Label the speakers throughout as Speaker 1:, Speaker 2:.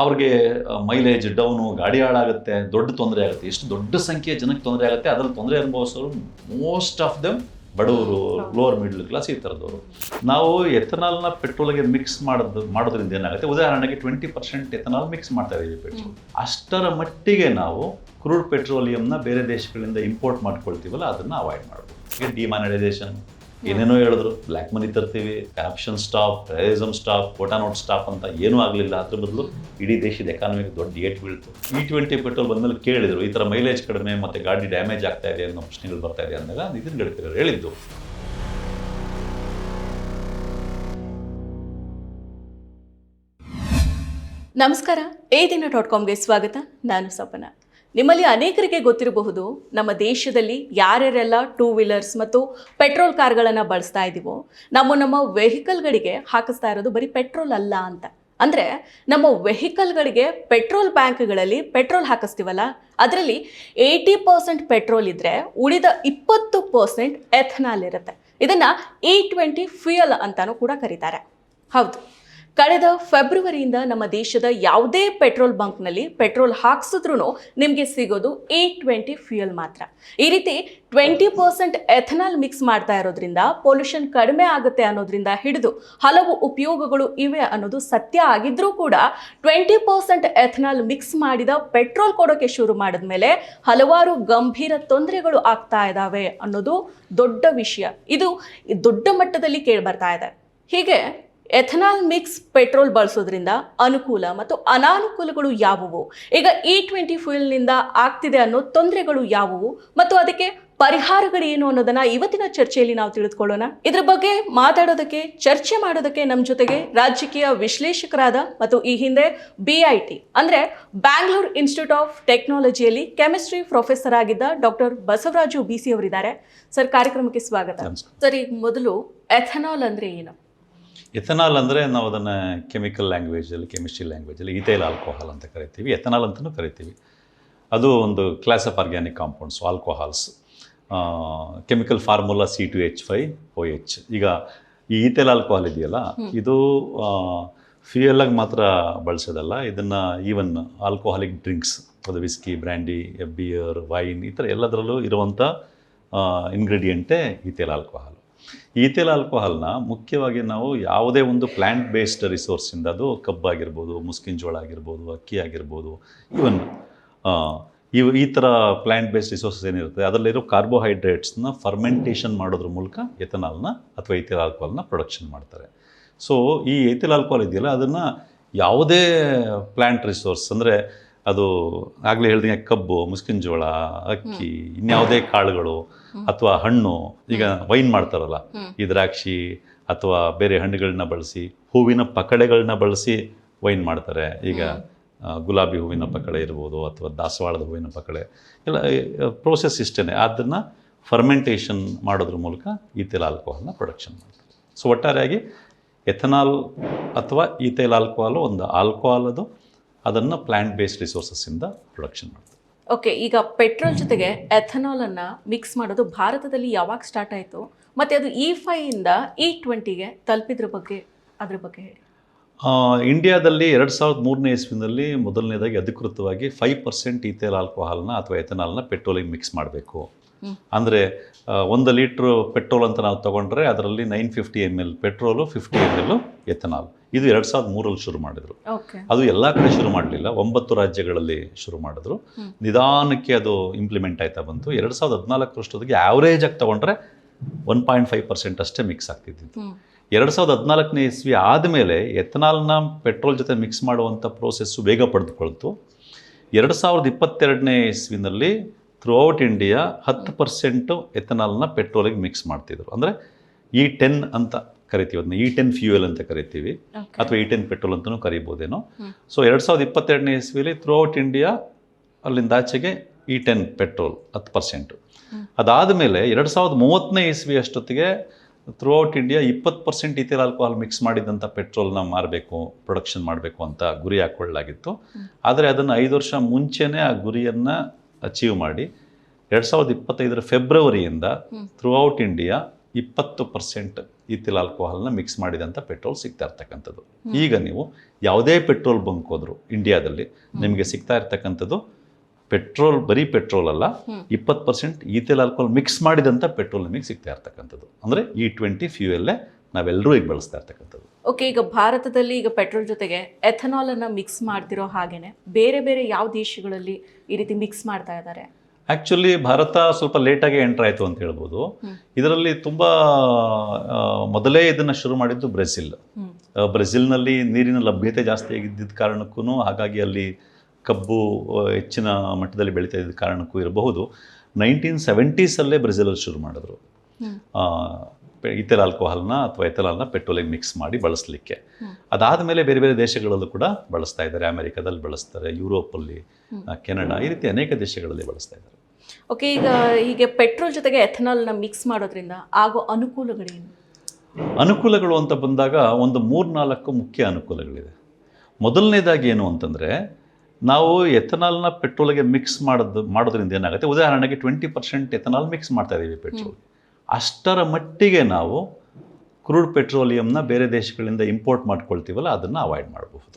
Speaker 1: ಅವ್ರಿಗೆ mileage down, ಗಾಡಿ ಹಾಳಾಗುತ್ತೆ, ದೊಡ್ಡ ತೊಂದರೆ ಆಗುತ್ತೆ. ಎಷ್ಟು ದೊಡ್ಡ ಸಂಖ್ಯೆಯ ಜನಕ್ಕೆ ತೊಂದರೆ ಆಗುತ್ತೆ. ಅದರಲ್ಲಿ ತೊಂದರೆ ಅನುಭವಿಸೋರು ಮೋಸ್ಟ್ ಆಫ್ ದೆಮ್ ಬಡವರು, ಲೋವರ್ ಮಿಡ್ಲ್ ಕ್ಲಾಸ್, ಈ ಥರದವರು. ನಾವು ಎಥನಾಲ್ನ ಪೆಟ್ರೋಲ್ಗೆ ಮಿಕ್ಸ್ ಮಾಡೋದ್ರಿಂದ ಏನಾಗುತ್ತೆ, ಉದಾಹರಣೆಗೆ 20% ಎಥನಾಲ್ ಮಿಕ್ಸ್ ಮಾಡ್ತಾ ಇದ್ದೀವಿ ಪೆಟ್ರೋಲ್. ಅಷ್ಟರ ಮಟ್ಟಿಗೆ ನಾವು ಕ್ರೂಡ್ ಪೆಟ್ರೋಲಿಯಂನ ಬೇರೆ ದೇಶಗಳಿಂದ ಇಂಪೋರ್ಟ್ ಮಾಡ್ಕೊಳ್ತೀವಲ್ಲ, ಅದನ್ನು ಅವಾಯ್ಡ್ ಮಾಡಬೇಕು. ಈಗ ಡಿಮಾನಿಟೈಸೇಷನ್ ಏನೇನೋ ಹೇಳಿದ್ರು, ಬ್ಲ್ಯಾಕ್ ಮನಿ ತರ್ತೀವಿ, ಕರಪ್ಷನ್ ಸ್ಟಾಪ್, ಟೆರರಿಸಮ್ ಸ್ಟಾಪ್, ಕೋಟಾ ನೋಟ್ ಸ್ಟಾಪ್ ಅಂತ ಏನೂ ಆಗಲಿಲ್ಲ. ಅದ್ರ ಬದಲು ಇಡೀ ದೇಶದ ಎಕಾನಮಿಗೆ ದೊಡ್ಡ ಏಟ್ ಬೀಳ್ತು. E20 ಪೆಟ್ರೋಲ್ ಬಂದಮೇಲೆ ಕೇಳಿದರು, ಈ ಥರ ಮೈಲೇಜ್ ಕಡಿಮೆ ಮತ್ತು ಗಾಡಿ ಡ್ಯಾಮೇಜ್ ಆಗ್ತಾ ಇದೆ ಅನ್ನೋ ಪ್ರಶ್ನೆಗಳು ಬರ್ತಾ ಇದೆ ಅಂದಾಗ ನಿತಿನ್ ಗಡ್ಕರಿ ಅವರು ಹೇಳಿದ್ದು.
Speaker 2: ನಮಸ್ಕಾರ, ADIN.comಗೆ ಸ್ವಾಗತ. ನಾನು ಸಪನ. ನಿಮ್ಮಲ್ಲಿ ಅನೇಕರಿಗೆ ಗೊತ್ತಿರಬಹುದು, ನಮ್ಮ ದೇಶದಲ್ಲಿ ಯಾರ್ಯಾರೆಲ್ಲ 2 ವೀಲರ್ಸ್ ಮತ್ತು ಪೆಟ್ರೋಲ್ ಕಾರ್ಗಳನ್ನು ಬಳಸ್ತಾ ಇದ್ದೀವೋ, ನಮ್ಮ ವೆಹಿಕಲ್ಗಳಿಗೆ ಹಾಕಿಸ್ತಾ ಇರೋದು ಬರೀ ಪೆಟ್ರೋಲ್ ಅಲ್ಲ ಅಂತ. ಅಂದರೆ ನಮ್ಮ ವೆಹಿಕಲ್ಗಳಿಗೆ ಪೆಟ್ರೋಲ್ ಬ್ಯಾಂಕ್ಗಳಲ್ಲಿ ಪೆಟ್ರೋಲ್ ಹಾಕಿಸ್ತೀವಲ್ಲ, ಅದರಲ್ಲಿ 80% ಪೆಟ್ರೋಲ್ ಇದ್ದರೆ ಉಳಿದ 20% ಎಥನಾಲ್ ಇರುತ್ತೆ. ಇದನ್ನು E20 ಫ್ಯೂಯಲ್ ಅಂತಾನೂ ಕೂಡ ಕರೀತಾರೆ. ಹೌದು, ಕಳೆದ ಫೆಬ್ರವರಿಯಿಂದ ನಮ್ಮ ದೇಶದ ಯಾವುದೇ ಪೆಟ್ರೋಲ್ ಬಂಕ್ನಲ್ಲಿ ಪೆಟ್ರೋಲ್ ಹಾಕ್ಸಿದ್ರೂ ನಿಮಗೆ ಸಿಗೋದು E20 ಫ್ಯೂಯಲ್ ಮಾತ್ರ. ಈ ರೀತಿ 20% ಎಥನಾಲ್ ಮಿಕ್ಸ್ ಮಾಡ್ತಾ ಇರೋದ್ರಿಂದ ಪೊಲ್ಯೂಷನ್ ಕಡಿಮೆ ಆಗುತ್ತೆ ಅನ್ನೋದ್ರಿಂದ ಹಿಡಿದು ಹಲವು ಉಪಯೋಗಗಳು ಇವೆ ಅನ್ನೋದು ಸತ್ಯ ಆಗಿದ್ರೂ ಕೂಡ 20% ಎಥನಾಲ್ ಮಿಕ್ಸ್ ಮಾಡಿದ ಪೆಟ್ರೋಲ್ ಕೊಡೋಕೆ ಶುರು ಮಾಡಿದ್ಮೇಲೆ ಹಲವಾರು ಗಂಭೀರ ತೊಂದರೆಗಳು ಆಗ್ತಾ ಇದ್ದಾವೆ ಅನ್ನೋದು ದೊಡ್ಡ ವಿಷಯ. ಇದು ದೊಡ್ಡ ಮಟ್ಟದಲ್ಲಿ ಕೇಳಿಬರ್ತಾ ಇದೆ. ಹೀಗೆ ಎಥನಾಲ್ ಮಿಕ್ಸ್ ಪೆಟ್ರೋಲ್ ಬಳಸೋದ್ರಿಂದ ಅನುಕೂಲ ಮತ್ತು ಅನಾನುಕೂಲಗಳು ಯಾವುವು, ಈಗ E20 ಫ್ಯೂಯಲ್ನಿಂದ ಆಗ್ತಿದೆ ಅನ್ನೋ ತೊಂದರೆಗಳು ಯಾವುವು ಮತ್ತು ಅದಕ್ಕೆ ಪರಿಹಾರಗಳೇನು ಅನ್ನೋದನ್ನ ಇವತ್ತಿನ ಚರ್ಚೆಯಲ್ಲಿ ನಾವು ತಿಳಿದುಕೊಳ್ಳೋಣ. ಇದ್ರ ಬಗ್ಗೆ ಮಾತಾಡೋದಕ್ಕೆ, ಚರ್ಚೆ ಮಾಡೋದಕ್ಕೆ ನಮ್ಮ ಜೊತೆಗೆ ರಾಜಕೀಯ ವಿಶ್ಲೇಷಕರಾದ ಮತ್ತು ಈ ಹಿಂದೆ BIT ಅಂದ್ರೆ ಬ್ಯಾಂಗ್ಳೂರ್ ಇನ್ಸ್ಟಿಟ್ಯೂಟ್ ಆಫ್ ಟೆಕ್ನಾಲಜಿಯಲ್ಲಿ ಕೆಮಿಸ್ಟ್ರಿ ಪ್ರೊಫೆಸರ್ ಆಗಿದ್ದ ಡಾಕ್ಟರ್ ಬಸವರಾಜು BC ಅವರಿದ್ದಾರೆ. ಸರ್, ಕಾರ್ಯಕ್ರಮಕ್ಕೆ ಸ್ವಾಗತ. ಸರ್, ಈಗ ಮೊದಲು ಎಥನಾಲ್ ಅಂದ್ರೆ ಏನು?
Speaker 1: ಎಥನಾಲ್ ಅಂದರೆ ನಾವು ಅದನ್ನು ಕೆಮಿಕಲ್ ಲ್ಯಾಂಗ್ವೇಜಲ್ಲಿ, ಕೆಮಿಸ್ಟ್ರಿ ಲ್ಯಾಂಗ್ವೇಜಲ್ಲಿ ಈಥೈಲ್ ಆಲ್ಕೋಹಾಲ್ ಅಂತ ಕರಿತೀವಿ, ಎಥನಾಲ್ ಅಂತಲೂ ಕರಿತೀವಿ. ಅದು ಒಂದು class of organic compounds, alcohols. Chemical formula C2H5OH. ಈಗ ಈ ಈಥೈಲ್ ಆಲ್ಕೋಹಾಲ್ ಇದೆಯಲ್ಲ, ಇದು ಫ್ಯೂಯಲಾಗಿ ಮಾತ್ರ ಬಳಸೋದಲ್ಲ, ಇದನ್ನು ಈವನ್ ಆಲ್ಕೋಹಾಲಿಕ್ ಡ್ರಿಂಕ್ಸ್, ಅದು ವಿಸ್ಕಿ, ಬ್ರ್ಯಾಂಡಿ, ಬಿಯರ್, ವೈನ್, ಈ ಥರ ಎಲ್ಲದರಲ್ಲೂ ಇರುವಂಥ ಇಂಗ್ರೀಡಿಯೆಂಟೇ ಈಥೈಲ್ ಆಲ್ಕೋಹಾಲ್. ಈಥೈಲ್ ಆಲ್ಕೋಹಾಲ್ನ ಮುಖ್ಯವಾಗಿ ನಾವು ಯಾವುದೇ ಒಂದು ಪ್ಲ್ಯಾಂಟ್ ಬೇಸ್ಡ್ ರಿಸೋರ್ಸಿಂದ, ಅದು ಕಬ್ಬಾಗಿರ್ಬೋದು, ಮುಸ್ಕಿನ ಜೋಳ ಆಗಿರ್ಬೋದು, ಅಕ್ಕಿ ಆಗಿರ್ಬೋದು, ಈವನ್ ಈ ಥರ ಪ್ಲ್ಯಾಂಟ್ ಬೇಸ್ಡ್ ರಿಸೋರ್ಸಸ್ ಏನಿರುತ್ತೆ ಅದರಲ್ಲಿರೋ ಕಾರ್ಬೋಹೈಡ್ರೇಟ್ಸ್ನ ಫರ್ಮೆಂಟೇಷನ್ ಮಾಡೋದ್ರ ಮೂಲಕ ಎಥನಾಲ್ನ ಅಥವಾ ಈಥೈಲ್ ಆಲ್ಕೋಹಾಲ್ನ ಪ್ರೊಡಕ್ಷನ್ ಮಾಡ್ತಾರೆ. ಸೊ ಈ ಈಥೈಲ್ ಆಲ್ಕೋಹಾಲ್ ಇದೆಯಲ್ಲ, ಅದನ್ನು ಯಾವುದೇ ಪ್ಲ್ಯಾಂಟ್ ರಿಸೋರ್ಸ್, ಅಂದರೆ ಅದು ಆಗಲೇ ಹೇಳ್ದಂಗೆ ಕಬ್ಬು, ಮುಸ್ಕಿನ ಜೋಳ, ಅಕ್ಕಿ, ಇನ್ಯಾವುದೇ ಕಾಳುಗಳು ಅಥವಾ ಹಣ್ಣು, ಈಗ ವೈನ್ ಮಾಡ್ತಾರಲ್ಲ, ಈ ದ್ರಾಕ್ಷಿ ಅಥವಾ ಬೇರೆ ಹಣ್ಣುಗಳನ್ನ ಬಳಸಿ, ಹೂವಿನ ಪಕಡೆಗಳನ್ನ ಬಳಸಿ ವೈನ್ ಮಾಡ್ತಾರೆ. ಈಗ ಗುಲಾಬಿ ಹೂವಿನ ಪಕಡೆ ಇರ್ಬೋದು ಅಥವಾ ದಾಸವಾಳದ ಹೂವಿನ ಪಕಡೆ, ಎಲ್ಲ ಪ್ರೋಸೆಸ್ ಇಷ್ಟೇ. ಅದನ್ನು ಫರ್ಮೆಂಟೇಷನ್ ಮಾಡೋದ್ರ ಮೂಲಕ ಈಥೈಲ್ ಆಲ್ಕೋಹಾಲ್ನ ಪ್ರೊಡಕ್ಷನ್ ಮಾಡ್ತಾರೆ. ಸೊ ಒಟ್ಟಾರೆಯಾಗಿ ಎಥನಾಲ್ ಅಥವಾ ಈಥೈಲ್ ಆಲ್ಕೋಹಾಲು ಒಂದು ಆಲ್ಕೋಹಾಲ್, ಅದನ್ನು ಪ್ಲ್ಯಾಂಟ್ ಬೇಸ್ಡ್ ರಿಸೋರ್ಸಸ್ಸಿಂದ ಪ್ರೊಡಕ್ಷನ್ ಮಾಡ್ತಾರೆ.
Speaker 2: ಓಕೆ, ಈಗ ಪೆಟ್ರೋಲ್ ಜೊತೆಗೆ ಎಥನಾಲ್ ಅನ್ನ ಮಿಕ್ಸ್ ಮಾಡೋದು ಭಾರತದಲ್ಲಿ ಯಾವಾಗ ಸ್ಟಾರ್ಟ್ ಆಯಿತು, ಮತ್ತೆ ಅದು E5 ಇಂದ E20ಗೆ ತಲುಪಿದ್ರ ಬಗ್ಗೆ, ಅದ್ರ ಬಗ್ಗೆ ಹೇಳಿ.
Speaker 1: ಇಂಡಿಯಾದಲ್ಲಿ 2003ನೇ ಇಸ್ವಿನಲ್ಲಿ ಮೊದಲನೇದಾಗಿ ಅಧಿಕೃತವಾಗಿ 5% ಈಥೈಲ್ ಆಲ್ಕೋಹಾಲ್ನ ಅಥವಾ ಎಥನಾಲ್ನ ಪೆಟ್ರೋಲಿಗೆ ಮಿಕ್ಸ್ ಮಾಡಬೇಕು. ಅಂದರೆ 1 ಲೀಟ್ರ್ ಪೆಟ್ರೋಲ್ ಅಂತ ನಾವು ತೊಗೊಂಡ್ರೆ ಅದರಲ್ಲಿ 950 ml ಪೆಟ್ರೋಲು, 50 ml ಎಥನಾಲ್. ಇದು 2003ರಲ್ಲಿ ಶುರು ಮಾಡಿದ್ರು. ಅದು ಎಲ್ಲ ಕಡೆ ಶುರು ಮಾಡಲಿಲ್ಲ, 9 ರಾಜ್ಯಗಳಲ್ಲಿ ಶುರು ಮಾಡಿದ್ರು. ನಿಧಾನಕ್ಕೆ ಅದು ಇಂಪ್ಲಿಮೆಂಟ್ ಆಯ್ತಾ ಬಂತು. 2014ರಷ್ಟೊತ್ತಿಗೆ ಆ್ಯಾವ್ರೇಜ್ ಆಗಿ ತೊಗೊಂಡ್ರೆ 1.5% ಅಷ್ಟೇ ಮಿಕ್ಸ್ ಆಗ್ತಿದ್ದಿತ್ತು. 2014ನೇ ಇಸ್ವಿ ಆದಮೇಲೆ ಎಥನಾಲ್ನ ಪೆಟ್ರೋಲ್ ಜೊತೆ ಮಿಕ್ಸ್ ಮಾಡುವಂಥ ಪ್ರೋಸೆಸ್ಸು ವೇಗ ಪಡೆದುಕೊಳ್ತು. 2022ನೇ ಇಸ್ವಿನಲ್ಲಿ ಥ್ರೂಔಟ್ ಇಂಡಿಯಾ 10% ಎಥನಾಲ್ನ ಪೆಟ್ರೋಲಿಗೆ ಮಿಕ್ಸ್ ಮಾಡ್ತಿದ್ರು. ಅಂದರೆ E10 ಅಂತ ಕರಿತೀವಿ, ಅದನ್ನ E10 ಫ್ಯೂಯಲ್ ಅಂತ ಕರಿತೀವಿ, ಅಥವಾ E10 ಪೆಟ್ರೋಲ್ ಅಂತಲೂ ಕರಿಬೋದೇನೋ. ಸೊ 2022ನೇ ಇಸ್ವಿಲಿ ಥ್ರೂಔಟ್ ಇಂಡಿಯಾ ಅಲ್ಲಿಂದ ಆಚೆಗೆ E10 ಪೆಟ್ರೋಲ್ 10%. ಅದಾದಮೇಲೆ 2030ನೇ ಇಸ್ವಿ ಅಷ್ಟೊತ್ತಿಗೆ throughout India 20% ethyl alcohol mix ಮಾಡಿದಂಥ ಪೆಟ್ರೋಲ್ನ ಮಾರಬೇಕು, ಪ್ರೊಡಕ್ಷನ್ ಮಾಡಬೇಕು ಅಂತ ಗುರಿ ಹಾಕ್ಕೊಳ್ಳಲಾಗಿತ್ತು. ಆದರೆ ಅದನ್ನು 5 ವರ್ಷ ಮುಂಚೆನೇ ಆ ಗುರಿಯನ್ನು ಅಚೀವ್ ಮಾಡಿ 2025ರ ಫೆಬ್ರವರಿಯಿಂದ ಥ್ರೂಔಟ್ ಇಂಡಿಯಾ 20% ಈಥಿಲ್ ಆಲ್ಕೋಹಾಲ್ನ ಮಿಕ್ಸ್ ಮಾಡಿದಂಥ ಪೆಟ್ರೋಲ್ ಸಿಗ್ತಾ ಇರ್ತಕ್ಕಂಥದ್ದು. ಈಗ ನೀವು ಯಾವುದೇ ಪೆಟ್ರೋಲ್ ಬಂಕ್ ಹೋದ್ರು ಇಂಡಿಯಾದಲ್ಲಿ ನಿಮಗೆ ಸಿಗ್ತಾ ಇರ್ತಕ್ಕಂಥದ್ದು ಪೆಟ್ರೋಲ್, ಬರೀ ಪೆಟ್ರೋಲ್ ಅಲ್ಲ, 20% ಈಥಿಲ್ ಆಲ್ಕೋಹಾಲ್ ಮಿಕ್ಸ್ ಮಾಡಿದಂಥ ಪೆಟ್ರೋಲ್ ನಿಮಗೆ ಸಿಗ್ತಾ ಇರ್ತಕ್ಕಂಥದ್ದು. ಅಂದರೆ E20 ಫ್ಯೂಯಲ್ಲೇ ನಾವೆಲ್ಲರೂ ಈಗ ಬಳಸ್ತಾ ಇರ್ತಕ್ಕಂಥದ್ದು.
Speaker 2: ಓಕೆ, ಈಗ ಭಾರತದಲ್ಲಿ ಈಗ ಪೆಟ್ರೋಲ್ ಜೊತೆಗೆ ಎಥನಾಲ್ ಅನ್ನ ಮಿಕ್ಸ್ ಮಾಡ್ತಿರೋ ಹಾಗೇನೆ ಬೇರೆ ಬೇರೆ ಯಾವ ದೇಶಗಳಲ್ಲಿ ಈ ರೀತಿ ಮಿಕ್ಸ್ ಮಾಡ್ತಾ ಇದ್ದಾರೆ?
Speaker 1: ಆ್ಯಕ್ಚುಲಿ ಭಾರತ ಸ್ವಲ್ಪ ಲೇಟಾಗಿ ಎಂಟರ್ ಆಯಿತು ಅಂತ ಹೇಳ್ಬೋದು. ಇದರಲ್ಲಿ ತುಂಬ ಮೊದಲೇ ಇದನ್ನು ಶುರು ಮಾಡಿದ್ದು ಬ್ರೆಜಿಲ್. ಬ್ರೆಜಿಲ್ನಲ್ಲಿ ನೀರಿನ ಲಭ್ಯತೆ ಜಾಸ್ತಿ ಆಗಿದ್ದ ಕಾರಣಕ್ಕೂ, ಹಾಗಾಗಿ ಅಲ್ಲಿ ಕಬ್ಬು ಹೆಚ್ಚಿನ ಮಟ್ಟದಲ್ಲಿ ಬೆಳೀತಾ ಇದ್ದ ಕಾರಣಕ್ಕೂ ಇರಬಹುದು 1970ಸಲ್ಲೇ ಬ್ರೆಜಿಲಲ್ಲಿ ಶುರು ಮಾಡಿದ್ರು ಈಥಿಲ್ ಆಲ್ಕೋಹಾಲ್ನ ಅಥವಾ ಎಥನಾಲ್ನ ಪೆಟ್ರೋಲಿಗೆ ಮಿಕ್ಸ್ ಮಾಡಿ ಬಳಸಲಿಕ್ಕೆ. ಅದಾದ ಮೇಲೆ ಬೇರೆ ಬೇರೆ ದೇಶಗಳಲ್ಲೂ ಕೂಡ ಬಳಸ್ತಾ ಇದ್ದಾರೆ. ಅಮೆರಿಕದಲ್ಲಿ ಬಳಸ್ತಾರೆ, ಯುರೋಪಲ್ಲಿ, ಕೆನಡಾ, ಈ ರೀತಿ ಅನೇಕ ದೇಶಗಳಲ್ಲಿ ಬಳಸ್ತಾ ಇದ್ದಾರೆ.
Speaker 2: ಓಕೆ, ಈಗ ಹೀಗೆ ಪೆಟ್ರೋಲ್ ಜೊತೆಗೆ ಎಥನಾಲ್ನ ಮಿಕ್ಸ್ ಮಾಡೋದ್ರಿಂದ ಆಗೋ ಅನುಕೂಲಗಳೇನು?
Speaker 1: ಅನುಕೂಲಗಳು ಅಂತ ಬಂದಾಗ ಒಂದು 3-4 ಮುಖ್ಯ ಅನುಕೂಲಗಳಿದೆ. ಮೊದಲನೇದಾಗಿ ಏನು ಅಂತಂದರೆ, ನಾವು ಎಥನಾಲ್ನ ಪೆಟ್ರೋಲ್ಗೆ ಮಿಕ್ಸ್ ಮಾಡೋದ್ರಿಂದ ಏನಾಗುತ್ತೆ, ಉದಾಹರಣೆಗೆ 20% ಎಥನಾಲ್ ಮಿಕ್ಸ್ ಮಾಡ್ತಾ ಇದ್ದೀವಿ ಪೆಟ್ರೋಲ್. ಅಷ್ಟರ ಮಟ್ಟಿಗೆ ನಾವು ಕ್ರೂಡ್ ಪೆಟ್ರೋಲಿಯಂನ ಬೇರೆ ದೇಶಗಳಿಂದ ಇಂಪೋರ್ಟ್ ಮಾಡ್ಕೊಳ್ತೀವಲ್ಲ, ಅದನ್ನು ಅವಾಯ್ಡ್ ಮಾಡಬಹುದು.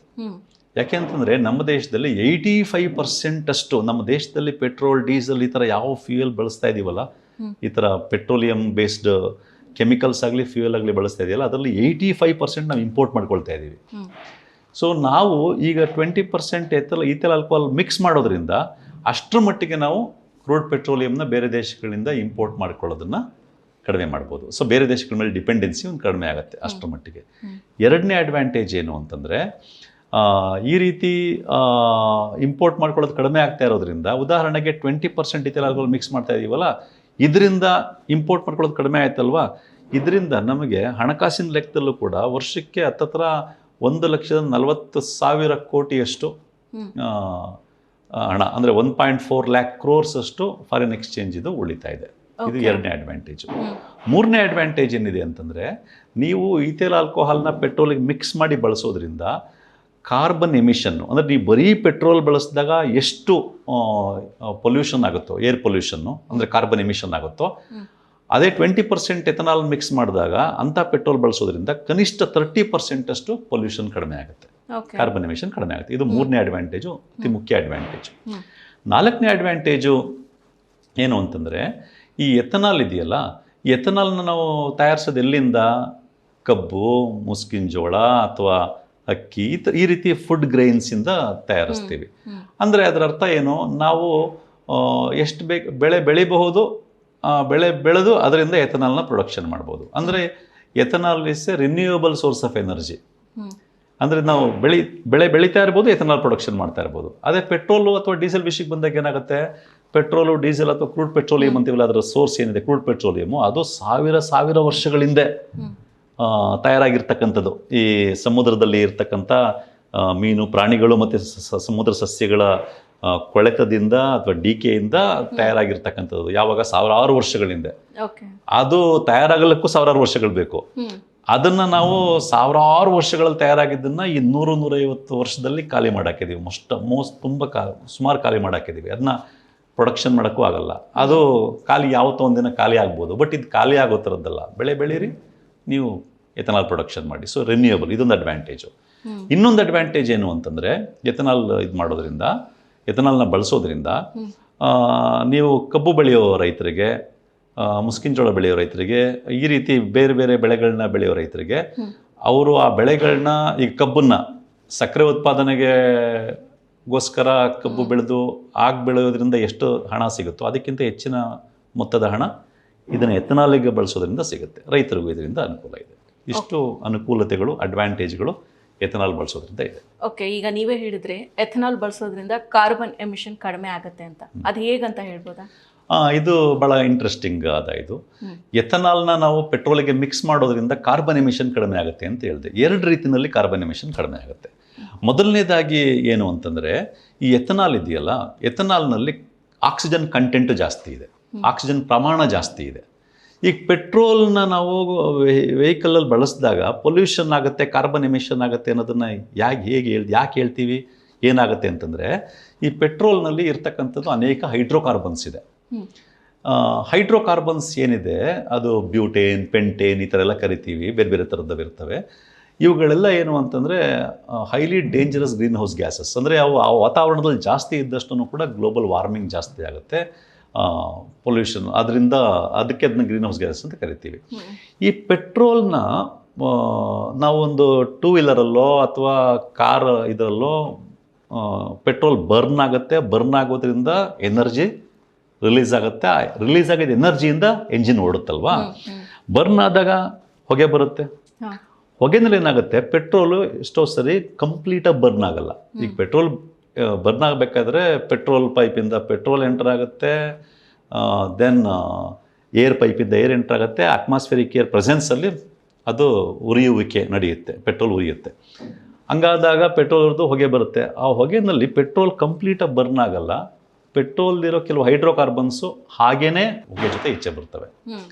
Speaker 1: ಯಾಕೆ ಅಂತಂದರೆ ನಮ್ಮ ದೇಶದಲ್ಲಿ 85% ಅಷ್ಟು ನಮ್ಮ ದೇಶದಲ್ಲಿ ಪೆಟ್ರೋಲ್, ಡೀಸೆಲ್ ಈ ಥರ ಯಾವ ಫ್ಯೂಯಲ್ ಬಳಸ್ತಾ ಇದ್ದೀವಲ್ಲ, ಈ ಥರ ಪೆಟ್ರೋಲಿಯಂ ಬೇಸ್ಡ್ ಕೆಮಿಕಲ್ಸ್ ಆಗಲಿ ಫ್ಯೂಯಲ್ ಆಗಲಿ ಬಳಸ್ತಾ ಇದೆಯಲ್ಲ, ಅದರಲ್ಲಿ 85% ನಾವು ಇಂಪೋರ್ಟ್ ಮಾಡ್ಕೊಳ್ತಾ ಇದ್ದೀವಿ. ಸೊ ನಾವು ಈಗ 20% ಈಥಿಲ್ ಆಲ್ಕೋಹಾಲ್ ಮಿಕ್ಸ್ ಮಾಡೋದ್ರಿಂದ ಅಷ್ಟರ ಮಟ್ಟಿಗೆ ನಾವು ಕ್ರೂಡ್ ಪೆಟ್ರೋಲಿಯಂನ ಬೇರೆ ದೇಶಗಳಿಂದ ಇಂಪೋರ್ಟ್ ಮಾಡ್ಕೊಳ್ಳೋದನ್ನು ಕಡಿಮೆ ಮಾಡ್ಬೋದು. ಸೊ ಬೇರೆ ದೇಶಗಳ ಮೇಲೆ ಡಿಪೆಂಡೆನ್ಸಿ ಒಂದು ಕಡಿಮೆ ಆಗುತ್ತೆ ಅಷ್ಟರ ಮಟ್ಟಿಗೆ. ಎರಡನೇ ಅಡ್ವಾಂಟೇಜ್ ಏನು ಅಂತಂದರೆ, ಈ ರೀತಿ ಇಂಪೋರ್ಟ್ ಮಾಡ್ಕೊಳ್ಳೋದು ಕಡಿಮೆ ಆಗ್ತಾ ಇರೋದ್ರಿಂದ, ಉದಾಹರಣೆಗೆ 20% ಈಥಿಲ್ ಆಲ್ಕೋಹಾಲ್ ಮಿಕ್ಸ್ ಮಾಡ್ತಾ ಇದ್ದೀವಲ್ಲ, ಇದರಿಂದ ಇಂಪೋರ್ಟ್ ಮಾಡ್ಕೊಳ್ಳೋದು ಕಡಿಮೆ ಆಯ್ತಲ್ವಾ, ಇದರಿಂದ ನಮಗೆ ಹಣಕಾಸಿನ ಲೆಕ್ಕದಲ್ಲೂ ಕೂಡ ವರ್ಷಕ್ಕೆ ಹತ್ತತ್ರ 1,40,000 ಕೋಟಿಯಷ್ಟು ಹಣ, ಅಂದರೆ 1.4 lakh crores ಅಷ್ಟು ಫಾರಿನ್ ಎಕ್ಸ್ಚೇಂಜ್ ಇದು ಉಳಿತಾ ಇದೆ. ಇದು ಎರಡನೇ ಅಡ್ವಾಂಟೇಜು. ಮೂರನೇ ಅಡ್ವಾಂಟೇಜ್ ಏನಿದೆ ಅಂತಂದರೆ, ನೀವು ಈಥಿಲ್ ಆಲ್ಕೋಹಾಲ್ನ ಪೆಟ್ರೋಲಿಗೆ ಮಿಕ್ಸ್ ಮಾಡಿ ಬಳಸೋದ್ರಿಂದ ಕಾರ್ಬನ್ ಎಮಿಷನ್ನು, ಅಂದರೆ ನೀವು ಬರೀ ಪೆಟ್ರೋಲ್ ಬಳಸಿದಾಗ ಎಷ್ಟು ಪೊಲ್ಯೂಷನ್ ಆಗುತ್ತೋ, ಏರ್ ಪೊಲ್ಯೂಷನ್ನು ಅಂದರೆ ಕಾರ್ಬನ್ ಎಮಿಷನ್ ಆಗುತ್ತೋ, ಅದೇ 20% ಎಥನಾಲ್ ಮಿಕ್ಸ್ ಮಾಡಿದಾಗ ಅಂಥ ಪೆಟ್ರೋಲ್ ಬಳಸೋದ್ರಿಂದ ಕನಿಷ್ಠ 30% ಅಷ್ಟು ಪೊಲ್ಯೂಷನ್ ಕಡಿಮೆ ಆಗುತ್ತೆ, ಕಾರ್ಬನ್ ಎಮಿಷನ್ ಕಡಿಮೆ ಆಗುತ್ತೆ. ಇದು ಮೂರನೇ ಅಡ್ವಾಂಟೇಜು, ಅತಿ ಮುಖ್ಯ ಅಡ್ವಾಂಟೇಜು. ನಾಲ್ಕನೇ ಅಡ್ವಾಂಟೇಜು ಏನು ಅಂತಂದರೆ, ಈ ಎಥನಾಲ್ ಇದೆಯಲ್ಲ, ಈ ಎಥನಾಲ್ನ ನಾವು ತಯಾರಿಸೋದು ಎಲ್ಲಿಂದ? ಕಬ್ಬು, ಮುಸ್ಕಿನ ಜೋಳ ಅಥವಾ ಅಕ್ಕಿ, ಈ ರೀತಿ ಫುಡ್ ಗ್ರೈನ್ಸಿಂದ ತಯಾರಿಸ್ತೀವಿ. ಅಂದರೆ ಅದರ ಅರ್ಥ ಏನು, ನಾವು ಎಷ್ಟು ಬೆಳೆ ಬೆಳಿಬಹುದು, ಬೆಳೆ ಬೆಳೆದು ಅದರಿಂದ ಎಥನಾಲ್ನ ಪ್ರೊಡಕ್ಷನ್ ಮಾಡ್ಬೋದು. ಅಂದರೆ ethanol is A renewable source of energy. ಅಂದರೆ ನಾವು ಬೆಳೆ ಬೆಳೀತಾ ಇರ್ಬೋದು, ಎಥನಾಲ್ ಪ್ರೊಡಕ್ಷನ್ ಮಾಡ್ತಾ ಇರ್ಬೋದು. ಅದೇ ಪೆಟ್ರೋಲು ಅಥವಾ ಡೀಸೆಲ್ ವಿಷಯಕ್ಕೆ ಬಂದಾಗ ಏನಾಗುತ್ತೆ, ಪೆಟ್ರೋಲು, ಡೀಸೆಲ್ ಅಥವಾ ಕ್ರೂಡ್ ಪೆಟ್ರೋಲಿಯಂ ಅಂತೀವಲ್ಲ, ಅದರ ಸೋರ್ಸ್ ಏನಿದೆ ಕ್ರೂಡ್ ಪೆಟ್ರೋಲಿಯಮು, ಅದು ಸಾವಿರ ವರ್ಷಗಳಿಂದ ತಯಾರಾಗಿರ್ತಕ್ಕಂಥದ್ದು. ಈ ಸಮುದ್ರದಲ್ಲಿ ಇರ್ತಕ್ಕಂಥ ಮೀನು, ಪ್ರಾಣಿಗಳು ಮತ್ತು ಸಮುದ್ರ ಸಸ್ಯಗಳ ಕೊಳೆತದಿಂದ ಅಥವಾ ಡಿಕೆಯಿಂದ ತಯಾರಾಗಿರ್ತಕ್ಕಂಥದ್ದು. ಯಾವಾಗ? ಸಾವಿರಾರು ವರ್ಷಗಳಿಂದ. ಅದು ತಯಾರಾಗಲಿಕ್ಕೂ ಸಾವಿರಾರು ವರ್ಷಗಳು ಬೇಕು. ಅದನ್ನು ನಾವು ಸಾವಿರಾರು ವರ್ಷಗಳಲ್ಲಿ ತಯಾರಾಗಿದ್ದನ್ನು ಈ 100-150 ವರ್ಷದಲ್ಲಿ ಖಾಲಿ ಮಾಡಾಕಿದ್ದೀವಿ. ಸುಮಾರು ಖಾಲಿ ಮಾಡಾಕಿದ್ದೀವಿ. ಅದನ್ನ ಪ್ರೊಡಕ್ಷನ್ ಮಾಡೋಕ್ಕೂ ಆಗಲ್ಲ. ಅದು ಖಾಲಿ ಯಾವತ್ತೋ ಒಂದಿನ ಖಾಲಿ ಆಗ್ಬೋದು. ಬಟ್ ಇದು ಖಾಲಿ ಆಗೋ ಥರದ್ದಲ್ಲ. ಬೆಳೆ ಬೆಳೀರಿ, ನೀವು ಎಥನಾಲ್ ಪ್ರೊಡಕ್ಷನ್ ಮಾಡಿ. ಸೊ ರಿನ್ಯೂಯಬಲ್, ಇದೊಂದು ಅಡ್ವಾಂಟೇಜು. ಇನ್ನೊಂದು ಅಡ್ವಾಂಟೇಜ್ ಏನು ಅಂತಂದರೆ, ಎಥನಾಲ್ ಇದು ಮಾಡೋದ್ರಿಂದ, ಎಥನಾಲ್ನ ಬಳಸೋದ್ರಿಂದ ನೀವು ಕಬ್ಬು ಬೆಳೆಯೋ ರೈತರಿಗೆ, ಮುಸ್ಕಿನ ಜೋಳ ಬೆಳೆಯೋ ರೈತರಿಗೆ, ಈ ರೀತಿ ಬೇರೆ ಬೇರೆ ಬೆಳೆಗಳನ್ನ ಬೆಳೆಯೋ ರೈತರಿಗೆ, ಅವರು ಆ ಬೆಳೆಗಳನ್ನ, ಈಗ ಕಬ್ಬನ್ನು ಸಕ್ಕರೆ ಉತ್ಪಾದನೆಗೋಸ್ಕರ ಕಬ್ಬು ಬೆಳೆದು ಬೆಳೆಯೋದ್ರಿಂದ ಎಷ್ಟು ಹಣ ಸಿಗುತ್ತೋ ಅದಕ್ಕಿಂತ ಹೆಚ್ಚಿನ ಮೊತ್ತದ ಹಣ ಇದನ್ನು ಎಥನಾಲಿಗೆ ಬಳಸೋದ್ರಿಂದ ಸಿಗುತ್ತೆ. ರೈತರಿಗೂ ಇದರಿಂದ ಅನುಕೂಲ ಇದೆ. ಇಷ್ಟು ಅನುಕೂಲತೆಗಳು, ಅಡ್ವಾಂಟೇಜ್ಗಳು ಎಥನಾಲ್ ಬಳಸೋದ್ರಿಂದ ಇದೆ.
Speaker 2: ಓಕೆ, ಈಗ ನೀವೇ ಹೇಳಿದ್ರೆ ಎಥನಾಲ್ ಬಳಸೋದ್ರಿಂದ ಕಾರ್ಬನ್ ಎಮಿಷನ್ ಕಡಿಮೆ ಆಗುತ್ತೆ ಅಂತ, ಅದು ಹೇಗಂತ ಹೇಳ್ಬೋದಾ?
Speaker 1: ಇದು ಭಾಳ ಇಂಟ್ರೆಸ್ಟಿಂಗ್ ಆದ. ಇದು ಎಥನಾಲ್ನ ನಾವು ಪೆಟ್ರೋಲಿಗೆ ಮಿಕ್ಸ್ ಮಾಡೋದ್ರಿಂದ ಕಾರ್ಬನ್ ಎಮಿಷನ್ ಕಡಿಮೆ ಆಗುತ್ತೆ ಅಂತ ಹೇಳಿದೆ. ಎರಡು ರೀತಿಯಲ್ಲಿ ಕಾರ್ಬನ್ ಎಮಿಷನ್ ಕಡಿಮೆ ಆಗುತ್ತೆ. ಮೊದಲನೇದಾಗಿ ಏನು ಅಂತಂದರೆ, ಈ ಎಥನಾಲ್ ಇದೆಯಲ್ಲ, ಎಥನಾಲ್ನಲ್ಲಿ ಆಕ್ಸಿಜನ್ ಕಂಟೆಂಟ್ ಜಾಸ್ತಿ ಇದೆ, ಆಕ್ಸಿಜನ್ ಪ್ರಮಾಣ ಜಾಸ್ತಿ ಇದೆ. ಈಗ ಪೆಟ್ರೋಲ್ನ ನಾವು ವೆಹಿಕಲಲ್ಲಿ ಬಳಸಿದಾಗ ಪೊಲ್ಯೂಷನ್ ಆಗುತ್ತೆ, ಕಾರ್ಬನ್ ಎಮಿಷನ್ ಆಗುತ್ತೆ ಅನ್ನೋದನ್ನು ಯಾಕೆ ಹೇಳ್ತೀವಿ, ಏನಾಗುತ್ತೆ ಅಂತಂದರೆ, ಈ ಪೆಟ್ರೋಲ್ನಲ್ಲಿ ಇರ್ತಕ್ಕಂಥದ್ದು ಅನೇಕ ಹೈಡ್ರೋಕಾರ್ಬನ್ಸ್ ಇದೆ. ಹೈಡ್ರೋಕಾರ್ಬನ್ಸ್ ಏನಿದೆ ಅದು ಬ್ಯೂಟೇನ್, ಪೆಂಟೇನ್ ಈ ಥರ ಎಲ್ಲ ಕರಿತೀವಿ, ಬೇರೆ ಬೇರೆ ಥರದ್ದು ಇರ್ತವೆ. ಇವುಗಳೆಲ್ಲ ಏನು ಅಂತಂದರೆ highly dangerous green house gases. ಅಂದರೆ ಅವು ಆ ವಾತಾವರಣದಲ್ಲಿ ಜಾಸ್ತಿ ಇದ್ದಷ್ಟು ಕೂಡ ಗ್ಲೋಬಲ್ ವಾರ್ಮಿಂಗ್ ಜಾಸ್ತಿ ಆಗುತ್ತೆ, ಪೊಲ್ಯೂಷನ್, ಅದಕ್ಕೆ ಅದನ್ನ ಗ್ರೀನ್ ಹೌಸ್ ಗ್ಯಾಸಸ್ ಅಂತ ಕರಿತೀವಿ. ಈ ಪೆಟ್ರೋಲ್ನ ನಾವೊಂದು 2 ವೀಲರಲ್ಲೋ ಅಥವಾ ಕಾರ್ ಇದರಲ್ಲೋ ಪೆಟ್ರೋಲ್ ಬರ್ನ್ ಆಗುತ್ತೆ, ಬರ್ನ್ ಆಗೋದ್ರಿಂದ ಎನರ್ಜಿ ರಿಲೀಸ್ ಆಗುತ್ತೆ, ರಿಲೀಸ್ ಆಗಿದ್ದ ಎನರ್ಜಿಯಿಂದ ಎಂಜಿನ್ ಓಡುತ್ತಲ್ವಾ. ಬರ್ನ್ ಆದಾಗ ಹೊಗೆ ಬರುತ್ತೆ, ಹೊಗೆನಲ್ಲಿ ಏನಾಗುತ್ತೆ, ಪೆಟ್ರೋಲು ಎಷ್ಟೋ ಸರಿ ಕಂಪ್ಲೀಟಾಗಿ ಬರ್ನ್ ಆಗಲ್ಲ. ಈಗ ಪೆಟ್ರೋಲ್ ಬರ್ನ್ ಆಗಬೇಕಾದ್ರೆ ಪೆಟ್ರೋಲ್ ಪೈಪಿಂದ ಪೆಟ್ರೋಲ್ ಎಂಟರ್ ಆಗುತ್ತೆ, ದೆನ್ ಏರ್ ಪೈಪಿಂದ ಏರ್ ಎಂಟರ್ ಆಗುತ್ತೆ, ಅಟ್ಮಾಸ್ಫಿಯರಿಕ್ ಏರ್ ಪ್ರೆಸೆನ್ಸಲ್ಲಿ ಅದು ಉರಿಯುವಿಕೆ ನಡೆಯುತ್ತೆ, ಪೆಟ್ರೋಲ್ ಉರಿಯುತ್ತೆ. ಹಂಗಾದಾಗ ಪೆಟ್ರೋಲ್ದು ಹೊಗೆ ಬರುತ್ತೆ. ಆ ಹೊಗೆನಲ್ಲಿ ಪೆಟ್ರೋಲ್ ಕಂಪ್ಲೀಟಾಗಿ ಬರ್ನ್ ಆಗಲ್ಲ, ಪೆಟ್ರೋಲ್ದಿರೋ ಕೆಲವು ಹೈಡ್ರೋಕಾರ್ಬನ್ಸು ಹಾಗೇ ಹೊಗೆ ಜೊತೆ ಈಚೆ ಬರ್ತವೆ.